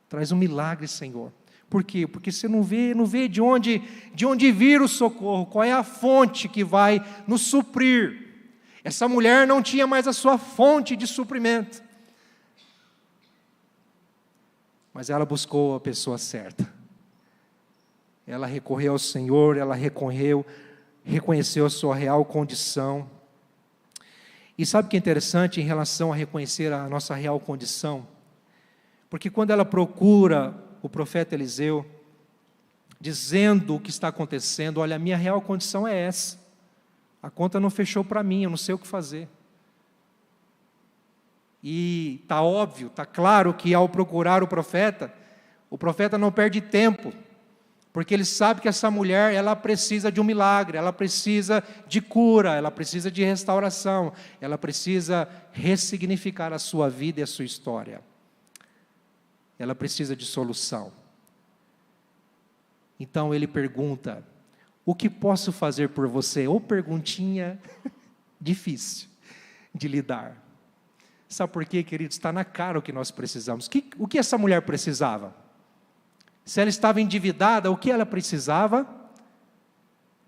F: traz um milagre, Senhor. Por quê? Porque você não vê de onde vir o socorro, qual é a fonte que vai nos suprir. Essa mulher não tinha mais a sua fonte de suprimento. Mas ela buscou a pessoa certa. Ela recorreu ao Senhor, ela reconheceu a sua real condição. E sabe o que é interessante em relação a reconhecer a nossa real condição? Porque quando ela procura o profeta Eliseu, dizendo o que está acontecendo, olha, a minha real condição é essa, a conta não fechou para mim, eu não sei o que fazer. E está óbvio, está claro que ao procurar o profeta não perde tempo, porque ele sabe que essa mulher, ela precisa de um milagre, ela precisa de cura, ela precisa de restauração, ela precisa ressignificar a sua vida e a sua história. Ela precisa de solução. Então ele pergunta, o que posso fazer por você? Ou perguntinha difícil de lidar. Sabe por quê, queridos? Está na cara o que nós precisamos. O que essa mulher precisava? Se ela estava endividada, o que ela precisava?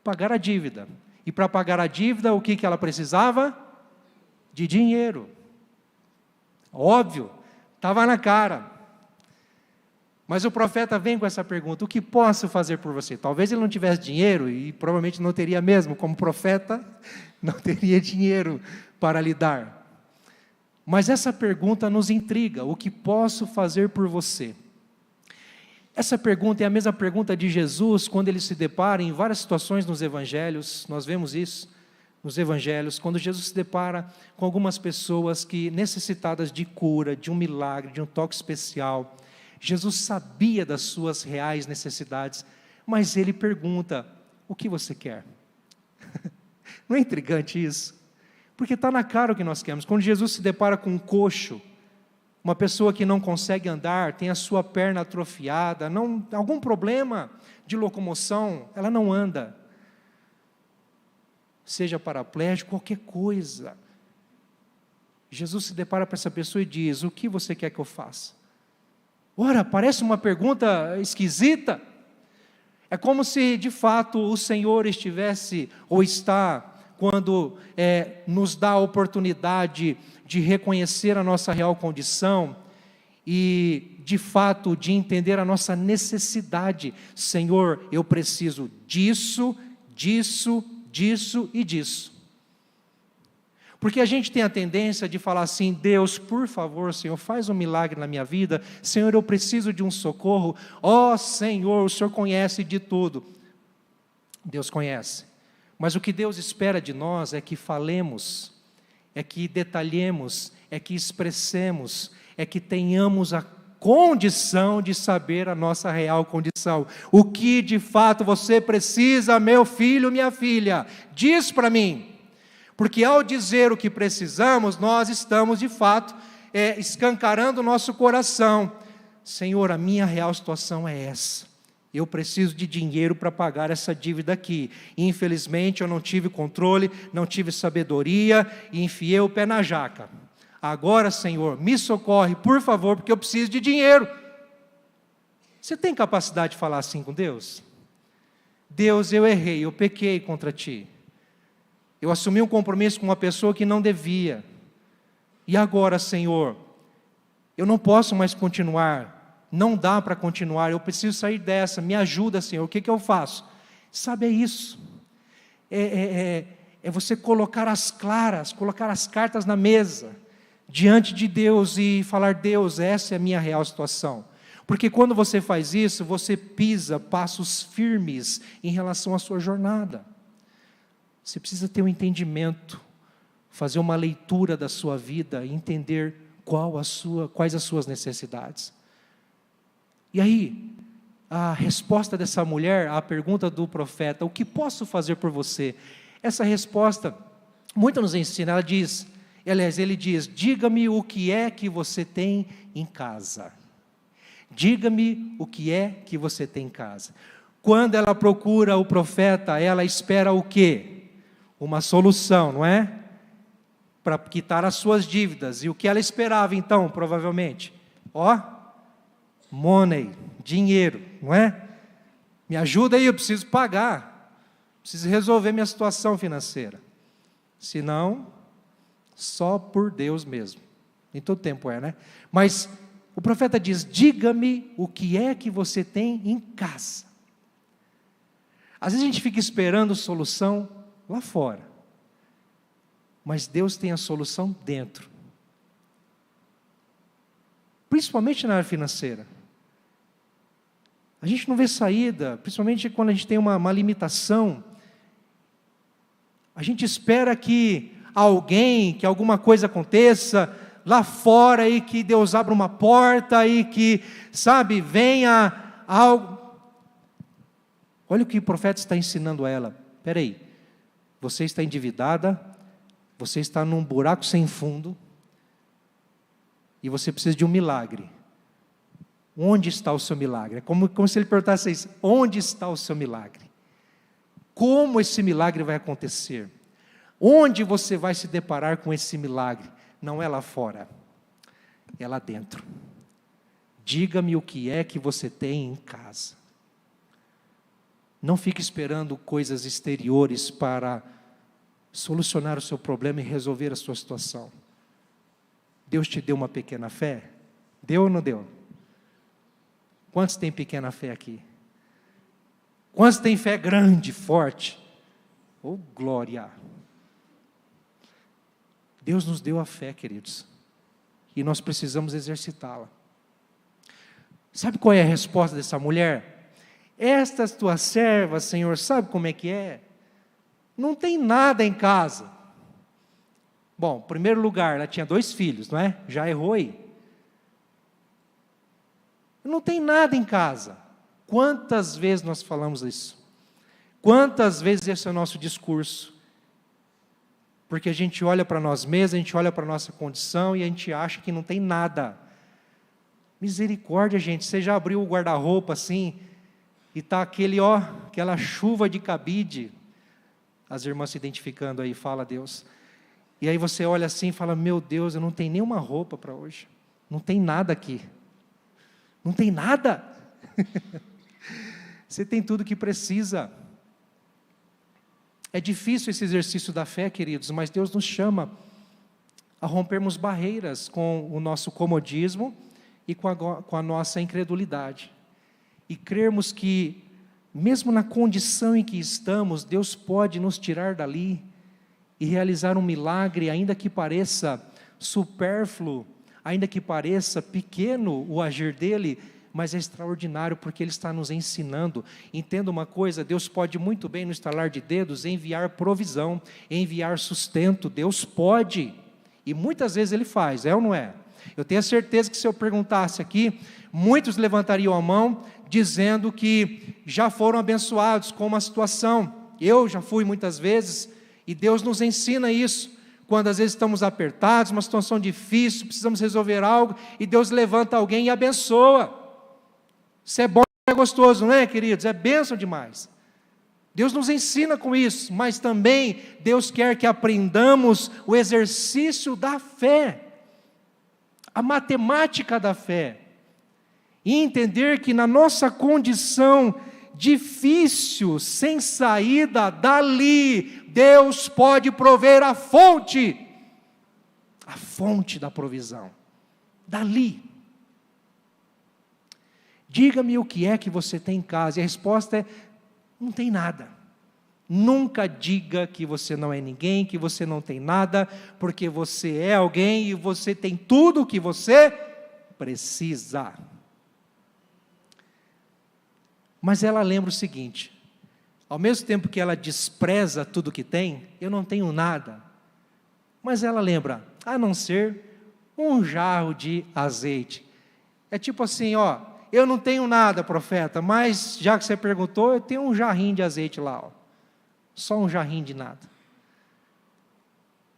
F: Pagar a dívida. E para pagar a dívida, o que ela precisava? De dinheiro. Óbvio, estava na cara. Mas o profeta vem com essa pergunta, o que posso fazer por você? Talvez ele não tivesse dinheiro, e provavelmente não teria mesmo, como profeta, não teria dinheiro para lhe dar. Mas essa pergunta nos intriga, o que posso fazer por você? Essa pergunta é a mesma pergunta de Jesus quando ele se depara em várias situações nos evangelhos. Nós vemos isso nos evangelhos, quando Jesus se depara com algumas pessoas que necessitadas de cura, de um milagre, de um toque especial. Jesus sabia das suas reais necessidades, mas ele pergunta: o que você quer? Não é intrigante isso? Porque está na cara o que nós queremos. Quando Jesus se depara com um coxo, uma pessoa que não consegue andar, tem a sua perna atrofiada, algum problema de locomoção, ela não anda, seja paraplégico, qualquer coisa. Jesus se depara para essa pessoa e diz: o que você quer que eu faça? Ora, parece uma pergunta esquisita. É como se de fato o Senhor estivesse, ou está, quando nos dá a oportunidade de reconhecer a nossa real condição e de fato de entender a nossa necessidade. Senhor, eu preciso disso, disso, disso e disso. Porque a gente tem a tendência de falar assim: Deus, por favor, Senhor, faz um milagre na minha vida. Senhor, eu preciso de um socorro. Ó Senhor, o Senhor conhece de tudo. Deus conhece. Mas o que Deus espera de nós é que falemos, é que detalhemos, é que expressemos, é que tenhamos a condição de saber a nossa real condição. O que de fato você precisa, meu filho, minha filha, diz para mim. Porque ao dizer o que precisamos, nós estamos de fato escancarando o nosso coração. Senhor, a minha real situação é essa. Eu preciso de dinheiro para pagar essa dívida aqui. Infelizmente eu não tive controle, não tive sabedoria e enfiei o pé na jaca. Agora, Senhor, me socorre, por favor, porque eu preciso de dinheiro. Você tem capacidade de falar assim com Deus? Deus, eu errei, eu pequei contra Ti. Eu assumi um compromisso com uma pessoa que não devia. E agora, Senhor, eu não posso mais continuar. Não dá para continuar, eu preciso sair dessa. Me ajuda, Senhor, o que eu faço? Sabe, é isso. É você colocar as claras, colocar as cartas na mesa, diante de Deus e falar: Deus, essa é a minha real situação. Porque quando você faz isso, você pisa passos firmes em relação à sua jornada. Você precisa ter um entendimento, fazer uma leitura da sua vida e entender quais as suas necessidades. E aí, a resposta dessa mulher à pergunta do profeta: o que posso fazer por você? Essa resposta muito nos ensina. Ele diz: diga-me o que é que você tem em casa. Diga-me o que é que você tem em casa. Quando ela procura o profeta, ela espera o quê? Uma solução, não é? Para quitar as suas dívidas. E o que ela esperava então, provavelmente? Money, dinheiro, não é? Me ajuda aí, eu preciso pagar. Preciso resolver minha situação financeira. Senão, só por Deus mesmo. Em todo tempo né? Mas o profeta diz: diga-me o que é que você tem em casa. Às vezes a gente fica esperando solução lá fora. Mas Deus tem a solução dentro. Principalmente na área financeira. A gente não vê saída, principalmente quando a gente tem uma limitação. A gente espera que alguma coisa aconteça lá fora e que Deus abra uma porta e que, venha algo. Olha o que o profeta está ensinando a ela. Espera aí, você está endividada, você está num buraco sem fundo e você precisa de um milagre. Onde está o seu milagre? É como se ele perguntasse isso: onde está o seu milagre? Como esse milagre vai acontecer? Onde você vai se deparar com esse milagre? Não é lá fora, é lá dentro. Diga-me o que é que você tem em casa. Não fique esperando coisas exteriores para solucionar o seu problema e resolver a sua situação. Deus te deu uma pequena fé? Deu ou não deu? Quantos têm pequena fé aqui? Quantos têm fé grande, forte? Oh, glória! Deus nos deu a fé, queridos, e nós precisamos exercitá-la. Sabe qual é a resposta dessa mulher? Estas tuas servas, Senhor, sabe como é que é? Não tem nada em casa. Bom, em primeiro lugar, ela tinha 2 filhos, não é? Já errou aí. Não tem nada em casa. Quantas vezes nós falamos isso? Quantas vezes esse é o nosso discurso? Porque a gente olha para nós mesmos, a gente olha para a nossa condição e a gente acha que não tem nada. Misericórdia, gente, você já abriu o guarda-roupa assim, e está aquela chuva de cabide, as irmãs se identificando aí, fala Deus, e aí você olha assim e fala, meu Deus, eu não tenho nenhuma roupa para hoje, não tem nada aqui, não tem nada, você tem tudo que precisa. É difícil esse exercício da fé, queridos, mas Deus nos chama a rompermos barreiras com o nosso comodismo e com a nossa incredulidade. E crermos que, mesmo na condição em que estamos, Deus pode nos tirar dali e realizar um milagre, ainda que pareça supérfluo, ainda que pareça pequeno o agir dEle, mas é extraordinário porque Ele está nos ensinando. Entenda uma coisa, Deus pode muito bem, no estalar de dedos, enviar provisão, enviar sustento, Deus pode, e muitas vezes Ele faz, é ou não é? Eu tenho a certeza que se eu perguntasse aqui, muitos levantariam a mão, dizendo que já foram abençoados com uma situação. Eu já fui muitas vezes, e Deus nos ensina isso, quando às vezes estamos apertados, uma situação difícil, precisamos resolver algo, e Deus levanta alguém e abençoa. Isso é bom, é gostoso, não é, queridos? É bênção demais. Deus nos ensina com isso, mas também Deus quer que aprendamos o exercício da fé, a matemática da fé, e entender que na nossa condição difícil, sem saída, dali, Deus pode prover a fonte da provisão, dali. Diga-me o que é que você tem em casa, e a resposta é, não tem nada. Nunca diga que você não é ninguém, que você não tem nada, porque você é alguém e você tem tudo o que você precisa. Mas ela lembra o seguinte, ao mesmo tempo que ela despreza tudo que tem, eu não tenho nada, mas ela lembra, a não ser um jarro de azeite. É tipo assim, eu não tenho nada, profeta, mas já que você perguntou, eu tenho um jarrinho de azeite lá, só um jarrinho de nada.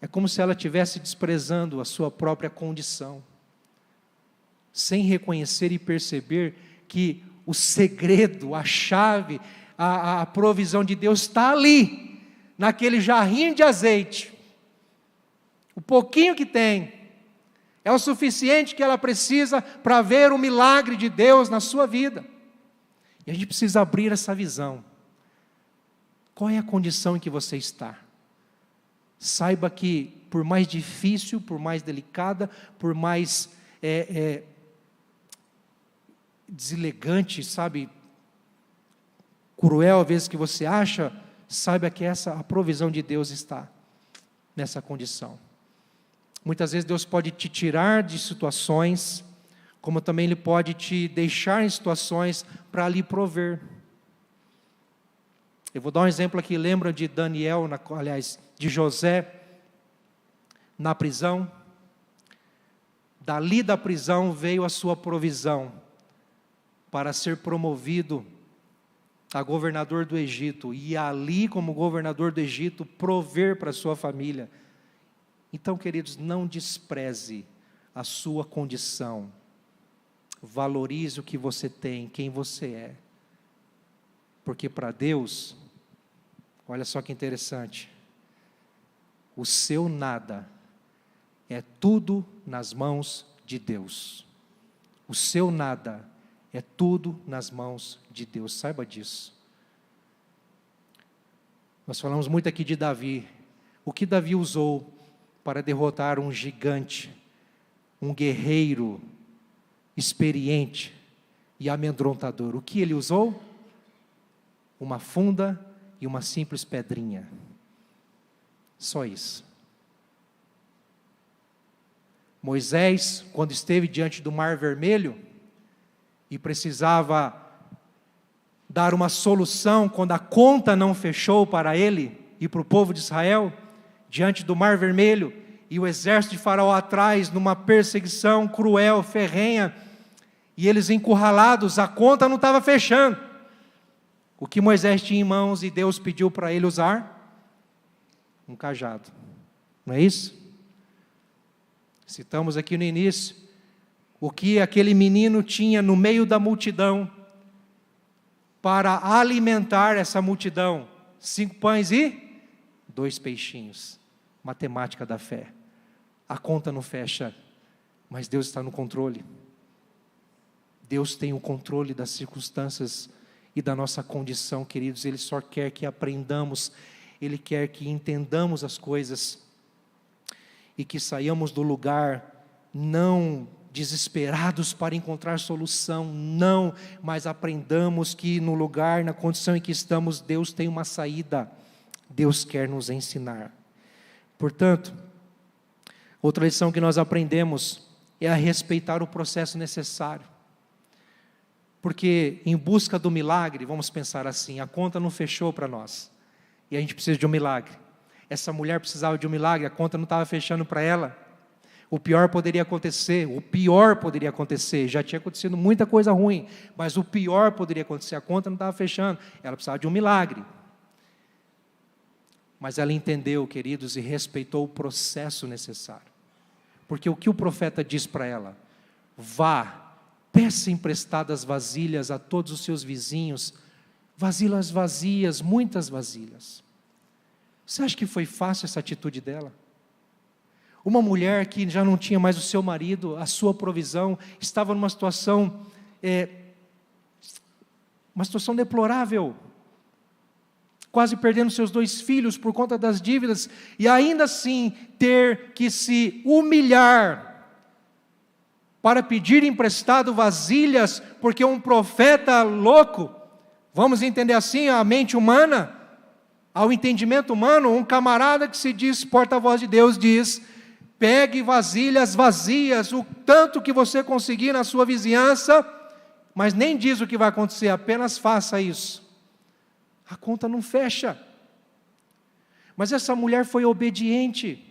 F: É como se ela estivesse desprezando a sua própria condição, sem reconhecer e perceber que o segredo, a chave, a provisão de Deus está ali, naquele jarrinho de azeite. O pouquinho que tem, é o suficiente que ela precisa para ver o milagre de Deus na sua vida. E a gente precisa abrir essa visão. Qual é a condição em que você está? Saiba que, por mais difícil, por mais delicada, por mais deselegante, sabe, cruel, às vezes que você acha, saiba que a provisão de Deus está nessa condição. Muitas vezes Deus pode te tirar de situações, como também Ele pode te deixar em situações para lhe prover. Eu vou dar um exemplo aqui, lembra de Daniel, de José, na prisão? Dali da prisão veio a sua provisão, para ser promovido a governador do Egito, e ali, como governador do Egito, prover para a sua família. Então, queridos, não despreze a sua condição, valorize o que você tem, quem você é, porque para Deus, olha só que interessante, o seu nada é tudo nas mãos de Deus, o seu nada é tudo nas mãos de Deus, saiba disso. Nós falamos muito aqui de Davi, o que Davi usou para derrotar um gigante, um guerreiro experiente e amedrontador, o que ele usou? Uma funda e uma simples pedrinha, só isso. Moisés, quando esteve diante do Mar Vermelho, e precisava dar uma solução quando a conta não fechou para ele e para o povo de Israel, diante do Mar Vermelho, e o exército de Faraó atrás, numa perseguição cruel, ferrenha, e eles encurralados, a conta não estava fechando. O que Moisés tinha em mãos e Deus pediu para ele usar? Um cajado. Não é isso? Citamos aqui no início, o que aquele menino tinha no meio da multidão, para alimentar essa multidão, 5 pães e 2 peixinhos, matemática da fé, a conta não fecha, mas Deus está no controle, Deus tem o controle das circunstâncias e da nossa condição, queridos. Ele só quer que aprendamos, Ele quer que entendamos as coisas, e que saiamos do lugar, não desesperados para encontrar solução, não, mas aprendamos que no lugar, na condição em que estamos, Deus tem uma saída, Deus quer nos ensinar. Portanto, outra lição que nós aprendemos é a respeitar o processo necessário, porque em busca do milagre, vamos pensar assim, a conta não fechou para nós, e a gente precisa de um milagre. Essa mulher precisava de um milagre, a conta não estava fechando para ela. O pior poderia acontecer, já tinha acontecido muita coisa ruim, mas o pior poderia acontecer, a conta não estava fechando, ela precisava de um milagre. Mas ela entendeu, queridos, e respeitou o processo necessário, porque o que o profeta diz para ela? Vá, peça emprestadas vasilhas a todos os seus vizinhos, vasilhas vazias, muitas vasilhas. Você acha que foi fácil essa atitude dela? Uma mulher que já não tinha mais o seu marido, a sua provisão, estava numa situação deplorável, quase perdendo seus 2 filhos por conta das dívidas, e ainda assim ter que se humilhar para pedir emprestado vasilhas, porque um profeta louco, vamos entender assim, a mente humana, ao entendimento humano, um camarada que se diz porta-voz de Deus, diz: pegue vasilhas vazias, o tanto que você conseguir na sua vizinhança, mas nem diz o que vai acontecer, apenas faça isso. A conta não fecha. Mas essa mulher foi obediente.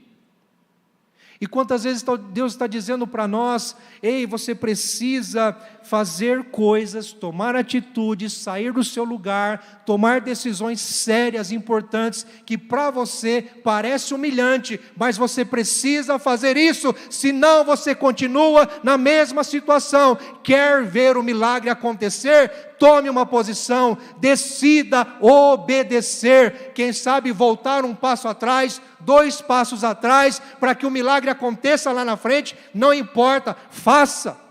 F: E quantas vezes Deus está dizendo para nós: ei, você precisa fazer coisas, tomar atitudes, sair do seu lugar, tomar decisões sérias, importantes, que para você parece humilhante, mas você precisa fazer isso, senão você continua na mesma situação. Quer ver o milagre acontecer? Tome uma posição, decida obedecer, quem sabe voltar um passo atrás, 2 passos atrás, para que o milagre aconteça lá na frente, não importa, faça.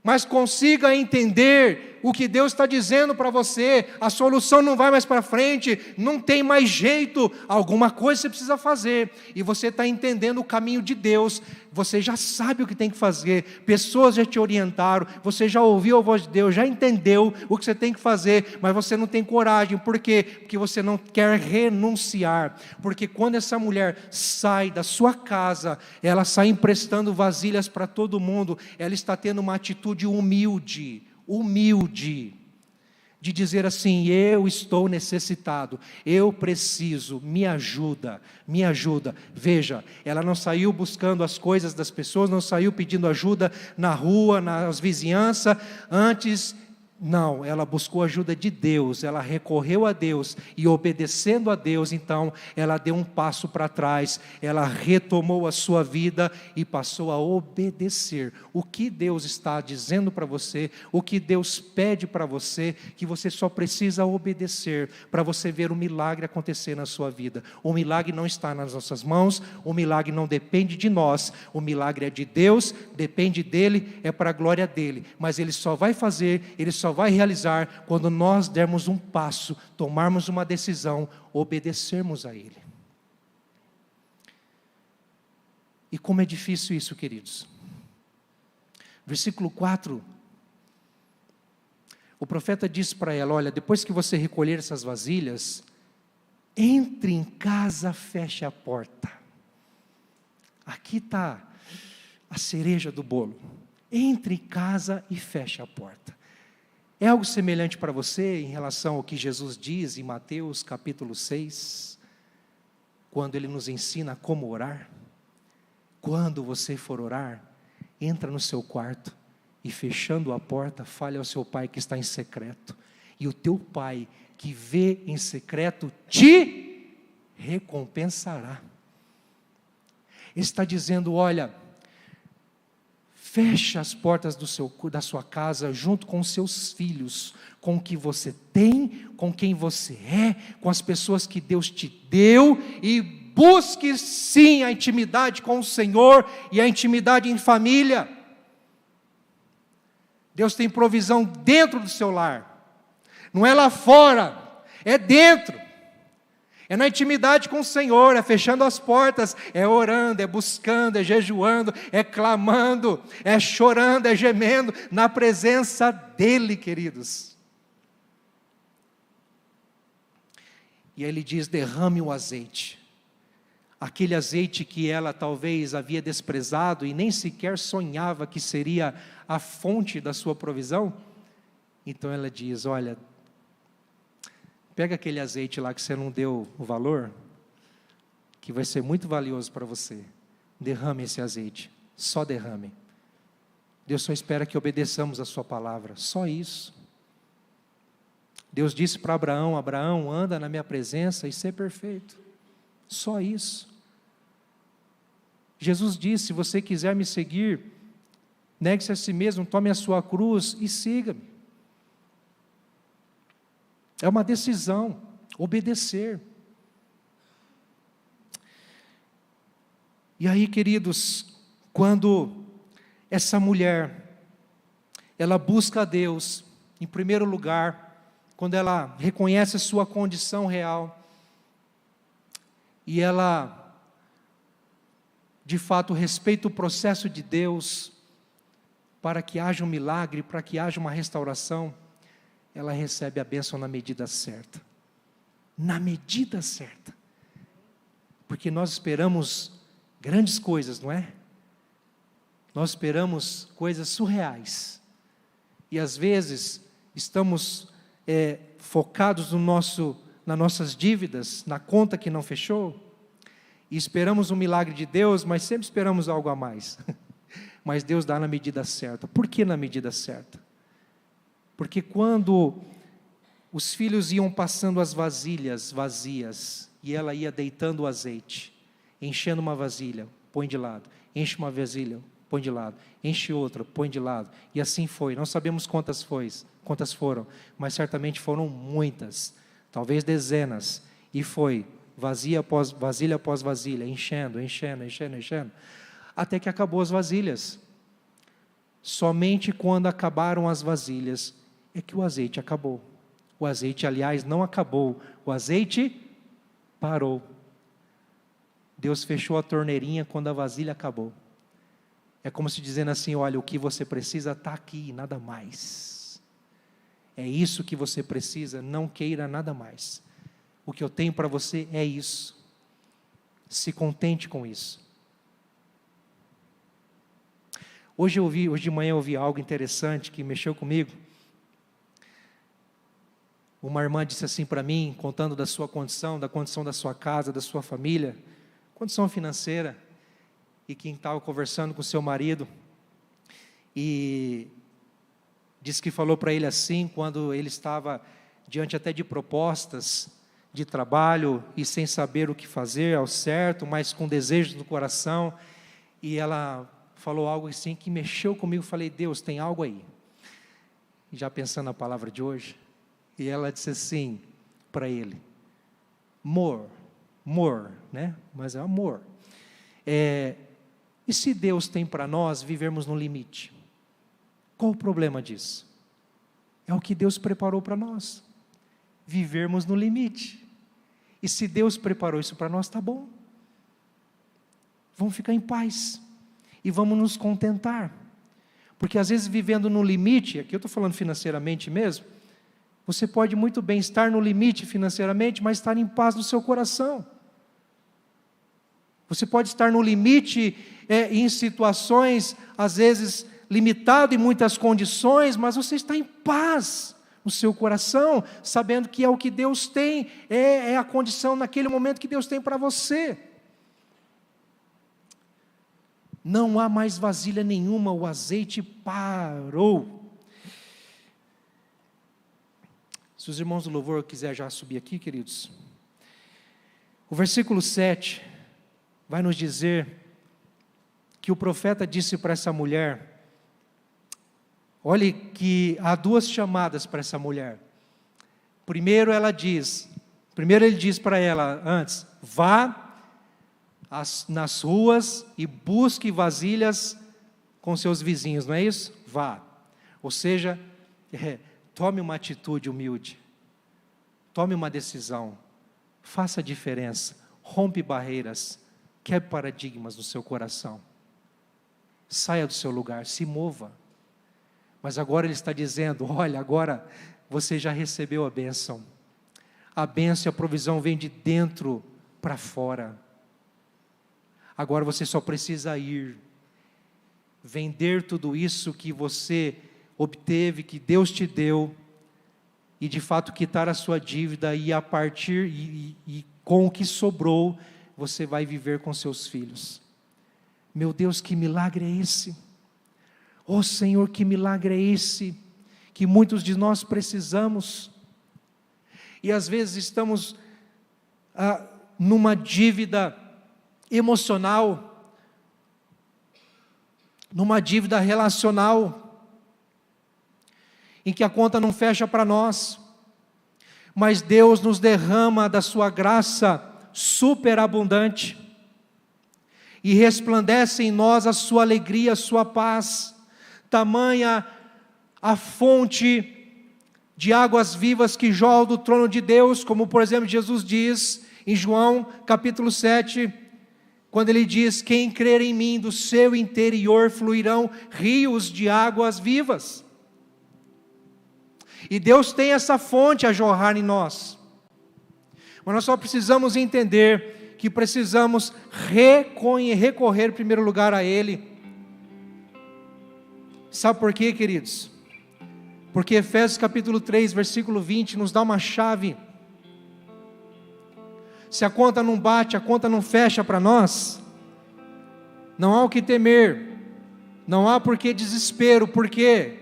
F: Mas consiga entender o que Deus está dizendo para você, a solução não vai mais para frente, não tem mais jeito, alguma coisa você precisa fazer, e você está entendendo o caminho de Deus, você já sabe o que tem que fazer, pessoas já te orientaram, você já ouviu a voz de Deus, já entendeu o que você tem que fazer, mas você não tem coragem. Por quê? Porque você não quer renunciar, porque quando essa mulher sai da sua casa, ela sai emprestando vasilhas para todo mundo, ela está tendo uma atitude humilde, de dizer assim: eu estou necessitado, eu preciso, me ajuda. Veja, ela não saiu buscando as coisas das pessoas, não saiu pedindo ajuda na rua, nas vizinhanças, antes, não, ela buscou a ajuda de Deus, ela recorreu a Deus, e obedecendo a Deus, então, ela deu um passo para trás, ela retomou a sua vida, e passou a obedecer. O que Deus está dizendo para você, o que Deus pede para você, que você só precisa obedecer, para você ver o milagre acontecer na sua vida. O milagre não está nas nossas mãos, o milagre não depende de nós, o milagre é de Deus, depende dEle, é para a glória dEle, mas Ele só vai fazer, Ele só vai realizar quando nós dermos um passo, tomarmos uma decisão, obedecermos a Ele. E como é difícil isso, queridos. Versículo 4, o profeta diz para ela: olha, depois que você recolher essas vasilhas, entre em casa, feche a porta. Aqui está a cereja do bolo. Entre em casa e feche a porta. É algo semelhante para você em relação ao que Jesus diz em Mateus capítulo 6, quando Ele nos ensina como orar? Quando você for orar, entra no seu quarto e fechando a porta, fale ao seu pai que está em secreto. E o teu pai que vê em secreto te recompensará. Ele está dizendo, olha, fecha as portas da sua casa junto com os seus filhos, com o que você tem, com quem você é, com as pessoas que Deus te deu, e busque sim a intimidade com o Senhor e a intimidade em família. Deus tem provisão dentro do seu lar, não é lá fora, é dentro. É na intimidade com o Senhor, é fechando as portas, é orando, é buscando, é jejuando, é clamando, é chorando, é gemendo, na presença dEle, queridos. E aí Ele diz, derrame o azeite. Aquele azeite que ela talvez havia desprezado e nem sequer sonhava que seria a fonte da sua provisão. Então ela diz, olha, pega aquele azeite lá que você não deu o valor, que vai ser muito valioso para você. Derrame esse azeite, só derrame. Deus só espera que obedeçamos a sua palavra, só isso. Deus disse para Abraão, Abraão, anda na minha presença e ser perfeito. Só isso. Jesus disse, se você quiser me seguir, negue-se a si mesmo, tome a sua cruz e siga-me. É uma decisão, obedecer. E aí, queridos, quando essa mulher, ela busca a Deus, em primeiro lugar, quando ela reconhece a sua condição real, e ela, de fato, respeita o processo de Deus, para que haja um milagre, para que haja uma restauração, ela recebe a bênção na medida certa. Na medida certa. Porque nós esperamos grandes coisas, não é? Nós esperamos coisas surreais. E às vezes estamos focados nas nossas dívidas, na conta que não fechou. E esperamos um milagre de Deus, mas sempre esperamos algo a mais. Mas Deus dá na medida certa. Por que na medida certa? Porque quando os filhos iam passando as vasilhas vazias, e ela ia deitando o azeite, enchendo uma vasilha, põe de lado, enche uma vasilha, põe de lado, enche outra, põe de lado, e assim foi. Não sabemos quantas foram, mas certamente foram muitas, talvez dezenas, e foi vasilha após vasilha, enchendo, até que acabou as vasilhas. Somente quando acabaram as vasilhas, é que o azeite acabou. O azeite, aliás, não acabou, o azeite parou. Deus fechou a torneirinha quando a vasilha acabou. É como se dizendo assim, olha, o que você precisa está aqui, nada mais. É isso que você precisa, não queira nada mais. O que eu tenho para você é isso. Se contente com isso. Hoje de manhã eu ouvi algo interessante que mexeu comigo. Uma irmã disse assim para mim, contando da sua condição, da condição da sua casa, da sua família, condição financeira, e quem estava conversando com seu marido, e disse que falou para ele assim, quando ele estava diante até de propostas de trabalho, e sem saber o que fazer ao certo, mas com desejos no coração, e ela falou algo assim que mexeu comigo, falei, Deus, tem algo aí. E já pensando na palavra de hoje, e ela disse assim para ele, more, né? Mas é amor. E se Deus tem para nós vivermos no limite? Qual o problema disso? É o que Deus preparou para nós, vivermos no limite. E se Deus preparou isso para nós, está bom. Vamos ficar em paz. E vamos nos contentar. Porque às vezes vivendo no limite, aqui eu estou falando financeiramente mesmo, você pode muito bem estar no limite financeiramente, mas estar em paz no seu coração. Você pode estar no limite em situações, às vezes, limitado em muitas condições, mas você está em paz no seu coração, sabendo que é o que Deus tem, é a condição naquele momento que Deus tem para você. Não há mais vasilha nenhuma, o azeite parou. Se os irmãos do louvor quiserem já subir aqui, queridos. O versículo 7 vai nos dizer que o profeta disse para essa mulher, olhe que há duas chamadas para essa mulher. Primeiro ele diz para ela antes, vá nas ruas e busque vasilhas com seus vizinhos, não é isso? Vá. Ou seja, tome uma atitude humilde, tome uma decisão, faça a diferença, rompe barreiras, quebre paradigmas no seu coração, saia do seu lugar, se mova. Mas agora ele está dizendo, olha, agora você já recebeu a bênção e a provisão vem de dentro para fora. Agora você só precisa ir, vender tudo isso que você obteve, que Deus te deu, e de fato quitar a sua dívida, e a partir, e com o que sobrou, você vai viver com seus filhos. Meu Deus, que milagre é esse? Oh Senhor, que milagre é esse, que muitos de nós precisamos, e às vezes estamos numa dívida emocional, numa dívida relacional, em que a conta não fecha para nós, mas Deus nos derrama da sua graça superabundante, e resplandece em nós a sua alegria, a sua paz, tamanha a fonte de águas vivas que jorram do trono de Deus, como por exemplo Jesus diz em João capítulo 7, quando ele diz, quem crer em mim, do seu interior fluirão rios de águas vivas. E Deus tem essa fonte a jorrar em nós, mas nós só precisamos entender que precisamos recorrer em primeiro lugar a Ele. Sabe por quê, queridos? Porque Efésios capítulo 3, versículo 20, nos dá uma chave. Se a conta não bate, a conta não fecha para nós, não há o que temer, não há por que desespero, porque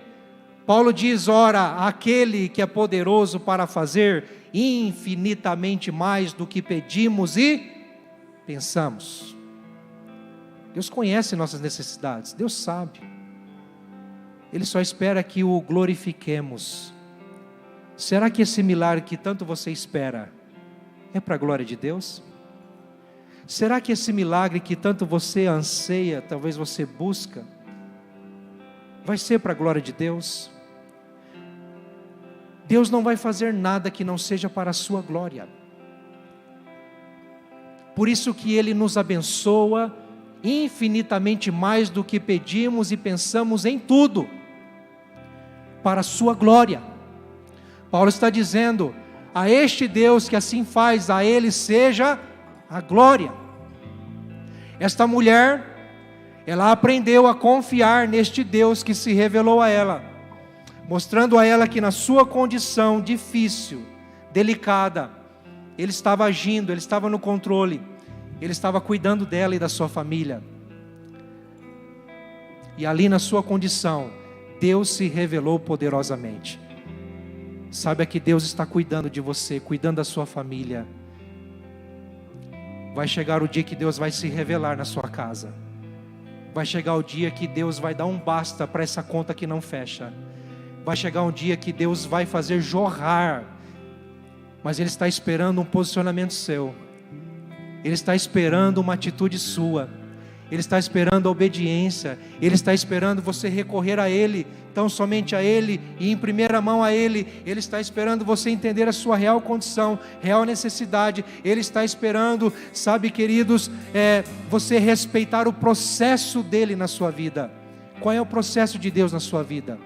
F: Paulo diz, ora, aquele que é poderoso para fazer infinitamente mais do que pedimos e pensamos. Deus conhece nossas necessidades, Deus sabe. Ele só espera que o glorifiquemos. Será que esse milagre que tanto você espera é para a glória de Deus? Será que esse milagre que tanto você anseia, talvez você busca, vai ser para a glória de Deus? Deus não vai fazer nada que não seja para a sua glória. Por isso que Ele nos abençoa infinitamente mais do que pedimos e pensamos em tudo, para a sua glória. Paulo está dizendo, a este Deus que assim faz, a Ele seja a glória. Esta mulher, ela aprendeu a confiar neste Deus que se revelou a ela, mostrando a ela que na sua condição difícil, delicada, Ele estava agindo, Ele estava no controle, Ele estava cuidando dela e da sua família. E ali na sua condição, Deus se revelou poderosamente. Saiba que Deus está cuidando de você, cuidando da sua família. Vai chegar o dia que Deus vai se revelar na sua casa. Vai chegar o dia que Deus vai dar um basta para essa conta que não fecha. Vai chegar um dia que Deus vai fazer jorrar. Mas Ele está esperando um posicionamento seu. Ele está esperando uma atitude sua. Ele está esperando a obediência. Ele está esperando você recorrer a Ele, tão somente a Ele, e em primeira mão a Ele. Ele está esperando você entender a sua real condição, real necessidade. Ele está esperando, sabe, queridos, você respeitar o processo dEle na sua vida. Qual é o processo de Deus na sua vida?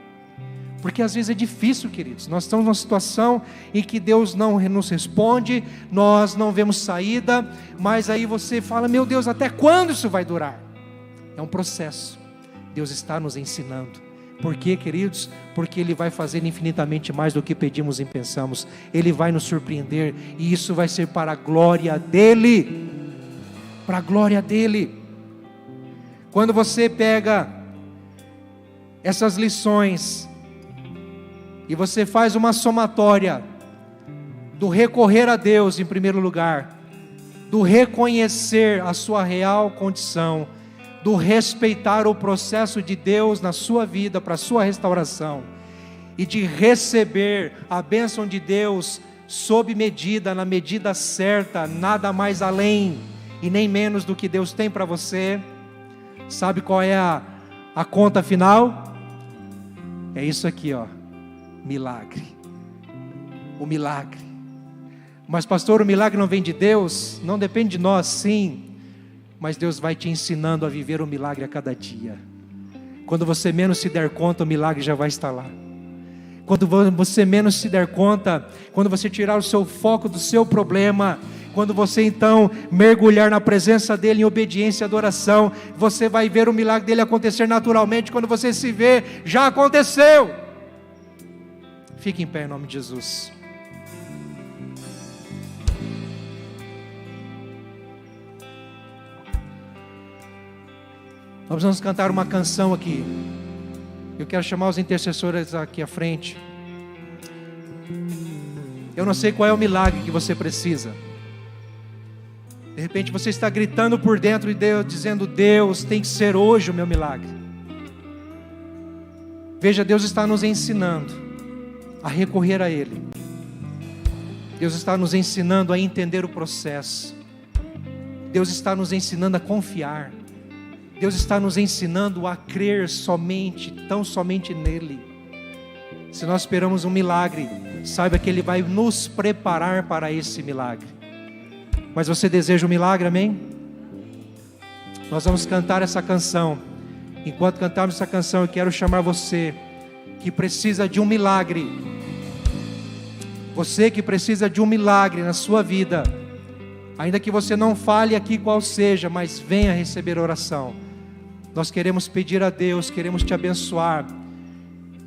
F: Porque às vezes é difícil, queridos. Nós estamos numa situação em que Deus não nos responde, nós não vemos saída, mas aí você fala, meu Deus, até quando isso vai durar? É um processo. Deus está nos ensinando. Por quê, queridos? Porque Ele vai fazer infinitamente mais do que pedimos e pensamos. Ele vai nos surpreender, e isso vai ser para a glória dEle. Para a glória dEle. Quando você pega essas lições e você faz uma somatória do recorrer a Deus em primeiro lugar, do reconhecer a sua real condição, do respeitar o processo de Deus na sua vida para a sua restauração, e de receber a bênção de Deus sob medida, na medida certa, nada mais além e nem menos do que Deus tem para você. Sabe qual é a conta final? É isso aqui, ó, milagre. O milagre. Mas pastor, o milagre não vem de Deus? Não depende de nós, sim. Mas Deus vai te ensinando a viver o milagre a cada dia. Quando você menos se der conta, o milagre já vai estar lá. Quando você menos se der conta, quando você tirar o seu foco do seu problema, quando você então mergulhar na presença dEle em obediência e adoração, você vai ver o milagre dEle acontecer naturalmente. Quando você se vê, já aconteceu. Fique em pé em nome de Jesus. Nós vamos cantar uma canção aqui. Eu quero chamar os intercessores aqui à frente. Eu não sei qual é o milagre que você precisa. De repente você está gritando por dentro de Deus, dizendo: Deus, tem que ser hoje o meu milagre. Veja, Deus está nos ensinando a recorrer a Ele. Deus está nos ensinando a entender o processo. Deus está nos ensinando a confiar. Deus está nos ensinando a crer somente, tão somente nele. Se nós esperamos um milagre, saiba que Ele vai nos preparar para esse milagre. Mas você deseja um milagre, amém? Nós vamos cantar essa canção. Enquanto cantarmos essa canção, eu quero chamar você que precisa de um milagre. Você que precisa de um milagre na sua vida. Ainda que você não fale aqui qual seja, mas venha receber oração. Nós queremos pedir a Deus, queremos te abençoar.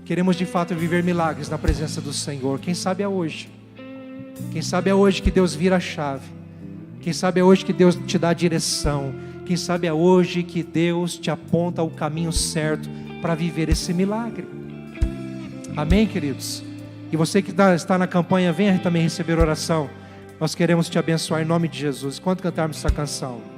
F: Queremos de fato viver milagres na presença do Senhor. Quem sabe é hoje. Quem sabe é hoje que Deus vira a chave. Quem sabe é hoje que Deus te dá a direção. Quem sabe é hoje que Deus te aponta o caminho certo para viver esse milagre. Amém, queridos? E você que está na campanha, venha também receber oração. Nós queremos te abençoar em nome de Jesus. Enquanto cantarmos essa canção.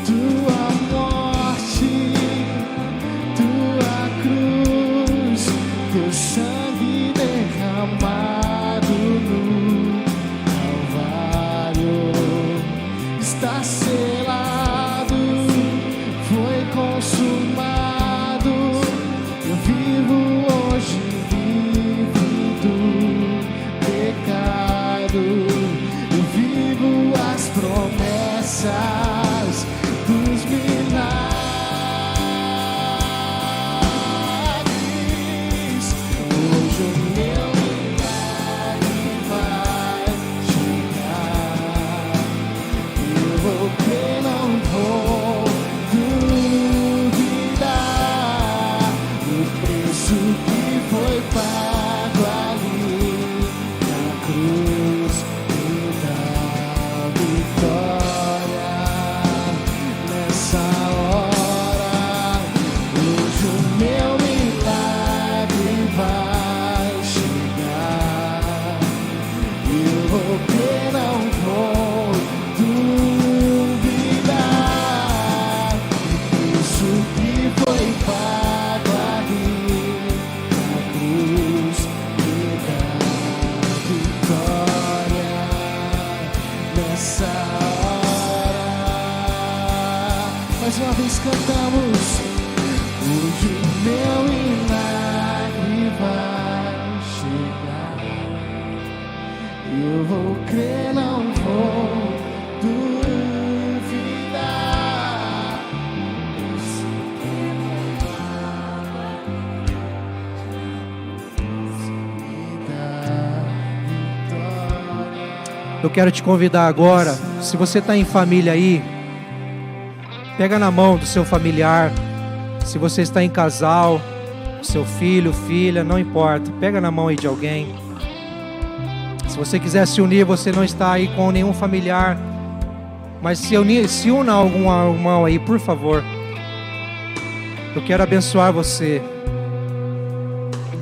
C: tua morte, tua cruz, teu sangue derramado no Calvário está selado, foi consumado. Eu vivo hoje livre do pecado, eu vivo as promessas dos milagres. Hoje o meu milagre vai chegar. Eu vou crer, não vou duvidar. O preço que foi pago ali na cruz me dá vitória nessa hora. Hoje o meu milagre vai chegar. Eu vou crer, não vou duvidar. Isso que foi pago ali na cruz me dá vitória nessa hora. Mais uma vez cantamos. Hoje o meu milagre vai chegar. Eu vou crer, não vou duvidar. Isso me dá vitória.
F: Eu quero te convidar agora, se você está em família aí, pega na mão do seu familiar. Se você está em casal, seu filho, filha, não importa, pega na mão aí de alguém. Se você quiser se unir, você não está aí com nenhum familiar, mas se una algum irmão aí, por favor. Eu quero abençoar você.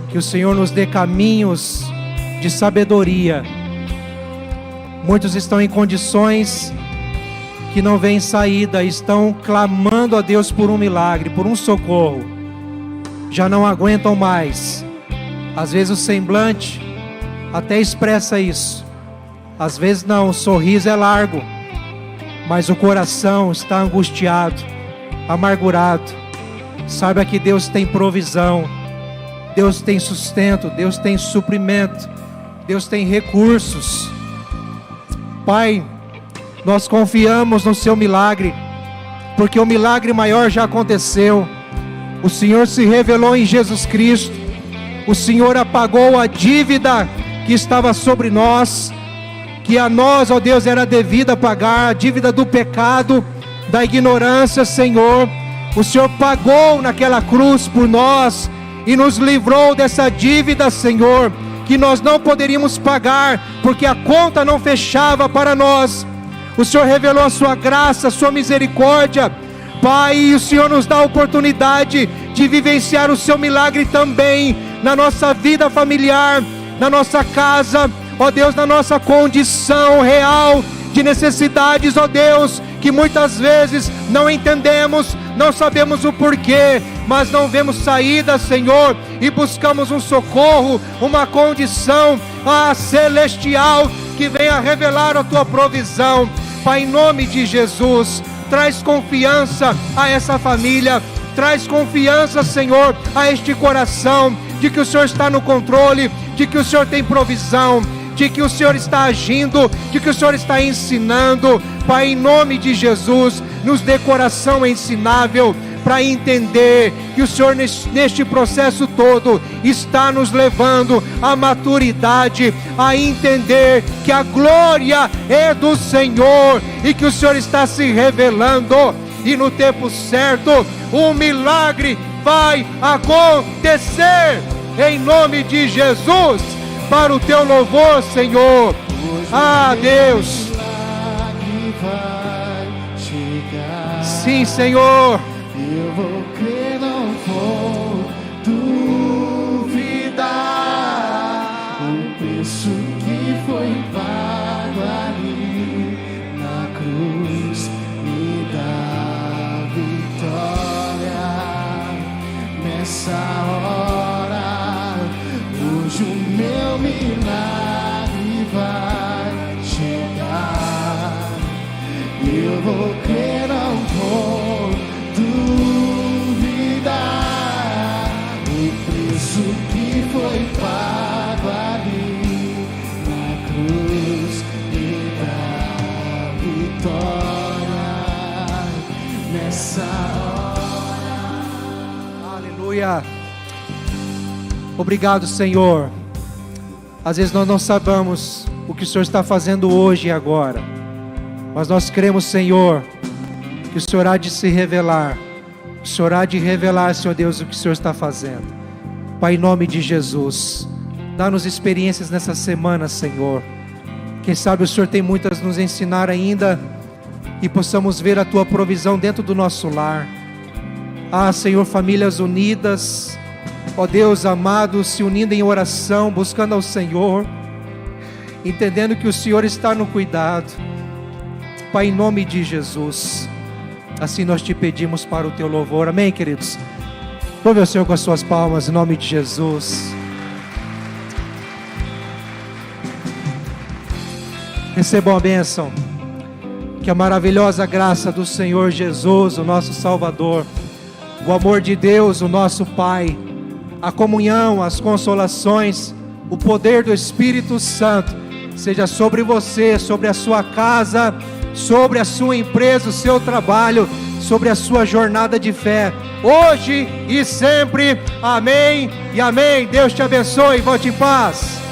F: Que o Senhor nos dê caminhos de sabedoria. Muitos estão em condições que não veem saída, estão clamando a Deus por um milagre, por um socorro. Já não aguentam mais. Às vezes o semblante até expressa isso. Às vezes não, o sorriso é largo, mas o coração está angustiado, amargurado. Saiba que Deus tem provisão, Deus tem sustento, Deus tem suprimento, Deus tem recursos. Pai, nós confiamos no seu milagre, porque o milagre maior já aconteceu. O Senhor se revelou em Jesus Cristo. O Senhor apagou a dívida que estava sobre nós, que a nós, ó Deus, era devida pagar, a dívida do pecado, da ignorância, Senhor. O Senhor pagou naquela cruz por nós e nos livrou dessa dívida, Senhor, que nós não poderíamos pagar, porque a conta não fechava para nós. O Senhor revelou a sua graça, a sua misericórdia, Pai, e o Senhor nos dá a oportunidade de vivenciar o seu milagre também na nossa vida familiar, na nossa casa, ó Deus, na nossa condição real de necessidades, ó Deus, que muitas vezes não entendemos, não sabemos o porquê, mas não vemos saída, Senhor, e buscamos um socorro, uma condição celestial que venha revelar a tua provisão. Pai, em nome de Jesus, traz confiança a essa família, traz confiança, Senhor, a este coração, de que o Senhor está no controle, de que o Senhor tem provisão, de que o Senhor está agindo, de que o Senhor está ensinando. Pai, em nome de Jesus, nos dê coração ensinável, para entender que o Senhor neste processo todo está nos levando à maturidade, a entender que a glória é do Senhor e que o Senhor está se revelando, e no tempo certo o milagre vai acontecer, em nome de Jesus, para o teu louvor, Senhor. Deus, sim, Senhor.
C: Eu vou crer, não vou duvidar. O preço que foi pago ali na cruz me dá nessa
F: Aleluia. Obrigado, Senhor. Às vezes nós não sabemos o que o Senhor está fazendo hoje e agora, mas nós cremos, Senhor, que o Senhor há de se revelar. O Senhor há de revelar, Senhor Deus, o que o Senhor está fazendo. Pai, em nome de Jesus, dá-nos experiências nessa semana, Senhor. Quem sabe o Senhor tem muitas a nos ensinar ainda, e possamos ver a Tua provisão dentro do nosso lar. Ah, Senhor, famílias unidas, ó Deus amado, se unindo em oração, buscando ao Senhor, entendendo que o Senhor está no cuidado. Pai, em nome de Jesus, assim nós te pedimos para o Teu louvor. Amém, queridos? Louve o Senhor com as suas palmas, em nome de Jesus. Recebam a bênção. Que a maravilhosa graça do Senhor Jesus, o nosso Salvador, o amor de Deus, o nosso Pai, a comunhão, as consolações, o poder do Espírito Santo, seja sobre você, sobre a sua casa, sobre a sua empresa, o seu trabalho, sobre a sua jornada de fé, hoje e sempre. Amém e amém. Deus te abençoe. Volte em paz.